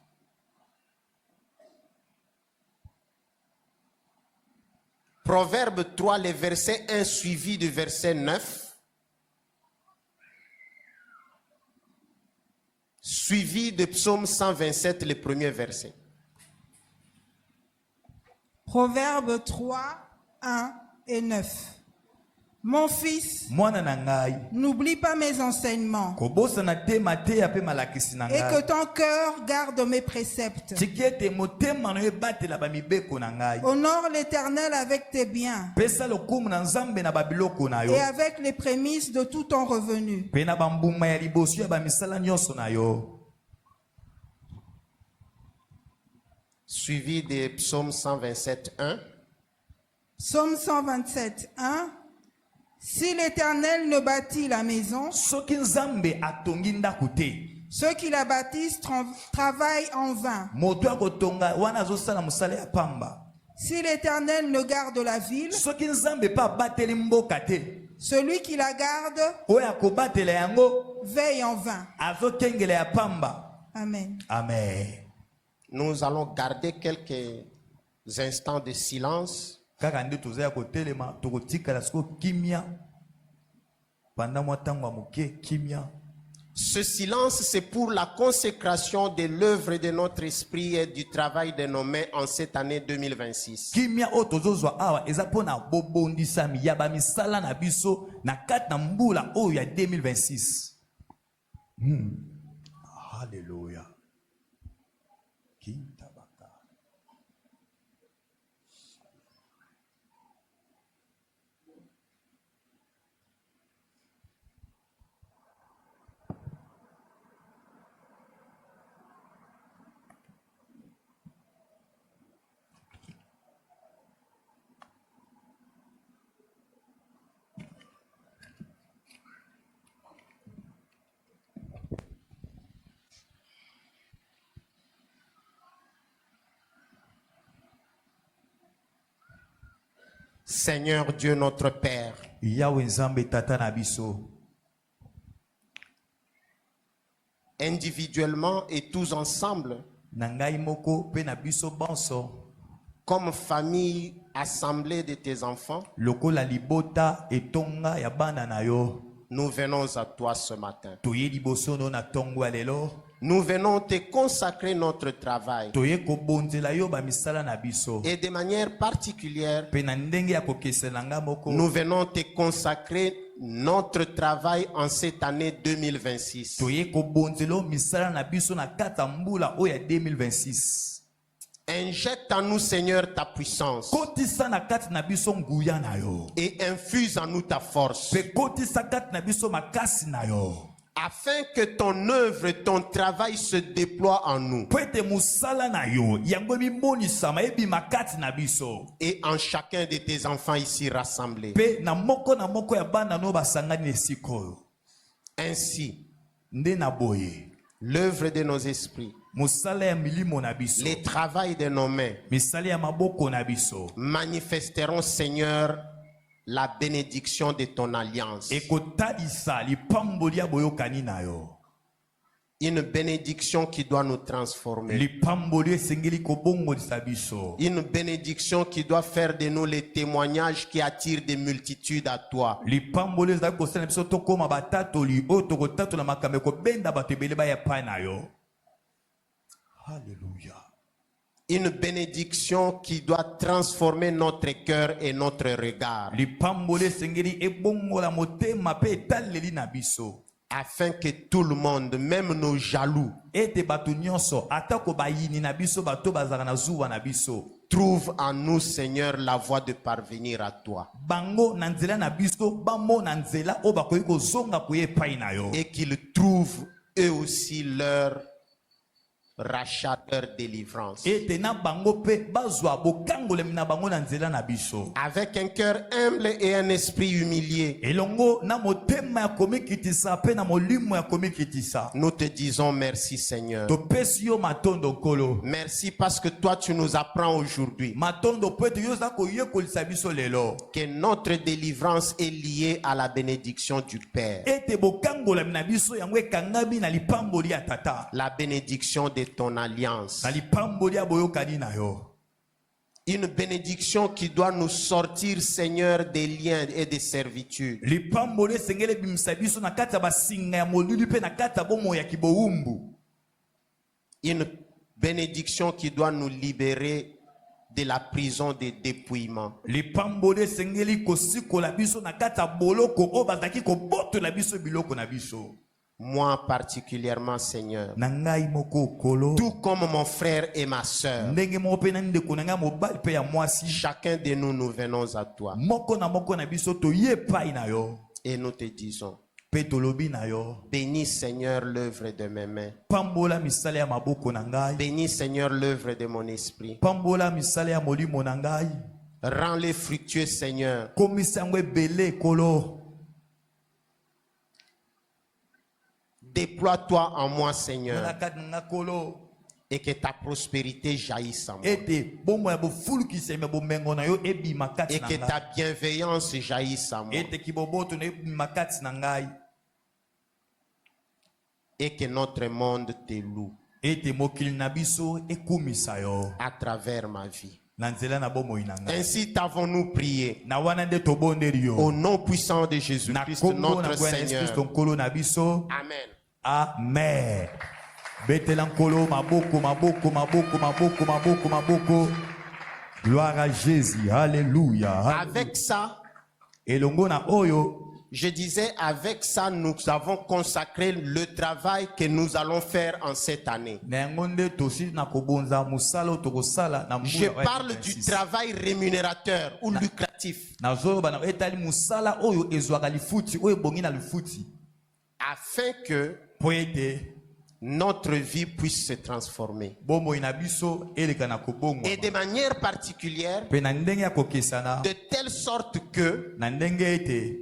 Proverbe 3, les versets 1 suivi du verset 9, suivi de Psaume 127, le premier verset. Proverbe 3, 1 et 9. Mon fils, n'oublie pas mes enseignements et que ton cœur garde mes préceptes. Honore l'Éternel avec tes biens et avec les prémices de tout ton revenu. Suivi des Psaume 127, 1. Psaume 127, 1. Si l'Éternel ne bâtit la maison, Ceux qui la bâtissent travaillent en vain. moto akotonga wana azosala musala ya pamba. Si l'Éternel ne garde la ville, Soki nzambe pa bateli mboka te, celui qui la garde oyo akobatela yango veille en vain. azokengela ya pamba. Amen. Amen. Nous allons garder quelques instants de silence Kaka nde toza ya kotelema tokotikala siko kimia pendant mwa ntango ya moke kimia. Ce silence, c'est pour la consécration de l'œuvre de notre esprit et du travail de nos mains en cette année 2026. Kimia o tozozwa awa eza pona bobondisami ya bamisala na biso na kati na mbula oyo ya 2026. Hallelujah. Kintabaka. Seigneur Dieu notre Père, Yahweh nzambe tata na biso. individuellement et tous ensemble, Na ngai moko pe na biso bonso. comme famille assemblée de tes enfants, Lokola libota etonga ya bana na yo. nous venons à toi ce matin. Toye liboso no na tongo ya lelo. Nous venons te consacrer notre travail Toye kobonzela yo bamisala na biso. et de manière particulière, Pe na ndenge ya kokesela nga moko. nous venons te consacrer notre travail en cette année 2026. Toye kobonzelo misala na biso na kata mbula oya 2026. Injecte en nous, Seigneur, ta puissance Kotisa na kati na biso nguya na yo. et infuse en nous ta force, Pe kotisa kati na biso makasi na yo. afin que ton œuvre, ton travail se déploie en nous Po ete musala na yo yango emibonisama ebima kati na biso. et en chacun de tes enfants ici rassemblés. Pe na moko ya bana no basangani esika oyo. Ainsi, Nde na boye l'œuvre de nos esprits, musala ya milimo na biso, le travail de nos mains misala ya maboko na biso manifesteront, Seigneur, la bénédiction de ton alliance. ekotalisa lipamboli ya boyokani na yo. Une bénédiction qui doit nous transformer. Lipamboli esengeli kobongolisa biso. Une bénédiction qui doit faire de nous les témoignages qui attirent des multitudes à toi. Lipamboli ezali kosala biso tokoma batatoli oyo tokotatola makambo ekobenda bato ebele baya epai na yo. Alléluia. Une bénédiction qui doit transformer notre cœur et notre regard, Lipamboli esengeli ebongola motema pe etaleli na biso. afin que tout le monde, même nos jaloux, Ete bato nyonso atako bayini na biso bato bazaka na zuwa na biso. trouve en nous, Seigneur, la voie de parvenir à toi. Bango na nzela na biso bamo na nzela o bakoki kozonga koye epai na yo. Et qu'ils trouvent eux aussi leur rachat, leur délivrance. Ete na bango pe bazwa bokangolemi na bango na nzela na biso. Avec un cœur humble et un esprit humilié, Elongo na motema ya komikitisa pe na molimo ya komikitisa. nous te disons merci, Seigneur. Topesi yo matondo kolo. Merci parce que toi, tu nous apprends aujourd'hui Matondo po ete yo za koyekolisa biso lelo. que notre délivrance est liée à la bénédiction du Père. Ete bokangolami na biso yango ekangami na lipamboli ya tata. La bénédiction de ton alliance. Na lipamboli ya boyokani na yo. Une bénédiction qui doit nous sortir, Seigneur, des liens et des servitudes. Lipamboli esengeli ebimisa biso na kati ya basinga ya molili pe na kati ya bomoi ya kibowumbu. Une bénédiction qui doit nous libérer de la prison de dépouillement. Lipamboli esengeli kosikola biso na kati ya boloko oyo bazalaki kobotola biso biloko na biso. Moi particulièrement, Seigneur. Na ngai moko kolo. Tout comme mon frère et ma sœur. Ndenge moko pe na ndeko na ngai mobali pe ya mwasi. Chacun de nous, nous venons à toi. Moko na biso toye epai na yo. Et nous te disons, Pe tolobi na yo. bénis, Seigneur, l'œuvre de mes mains. Pambola misala ya maboko na ngai. Bénis, Seigneur, l'œuvre de mon esprit. Pambola misala ya molimo na ngai. Rends-les fructueux, Seigneur. Komisa yango ebele kolo. Déploie-toi en moi, na Seigneur, kati na nga kolo et que ta prospérité jaillisse en moi. ete bomoi ya bofulukisa me bomengo na yo ebima kati Et na que ngai ta bienveillance jaillisse en moi. ete kiboboto na ebima kati na ngai Et que notre monde te loue ete mokili na biso ekumisa yo à travers ma vie. na nzela na bomoi na ngai Ainsi t'avons-nous prié. na wana nde tobondeli yo Au nom puissant de na Jésus-Christ, kombo notre na koya na Seigneur. Yesu nkolo na biso Amen. amen betela nkolo maboko maboko maboko maboko maboko maboko gloire à Jésus alléluia Avec ça, elongo na oyo je disais, avec ça, nous avons consacré le travail que nous allons faire en cette année. na yango nde tosi na kobonza mosala oyo tokosala na Je parle du travail rémunérateur ou lucratif, nazoloba na etali mosala oyo ezwaka lifuti oyo ebongi na lifuti afin que po ete notre vie puisse se transformer. bomoi na biso eleka na kobongwa Et de manière particulière, mpe na ndenge ya kokesana de telle sorte que na ndenge ete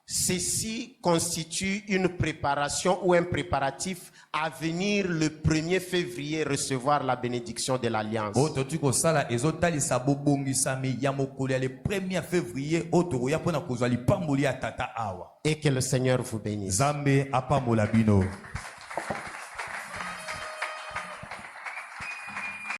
ceci constitue une préparation ou un préparatif à venir le 1er février recevoir la bénédiction de l'Alliance. oyo toti kosala ezotalisa bobongisami ya mokolo ya le 1er février oyo tokoya mpona kozwa lipamboli ya tata awa Et que le Seigneur vous bénisse. nzambe apambola bino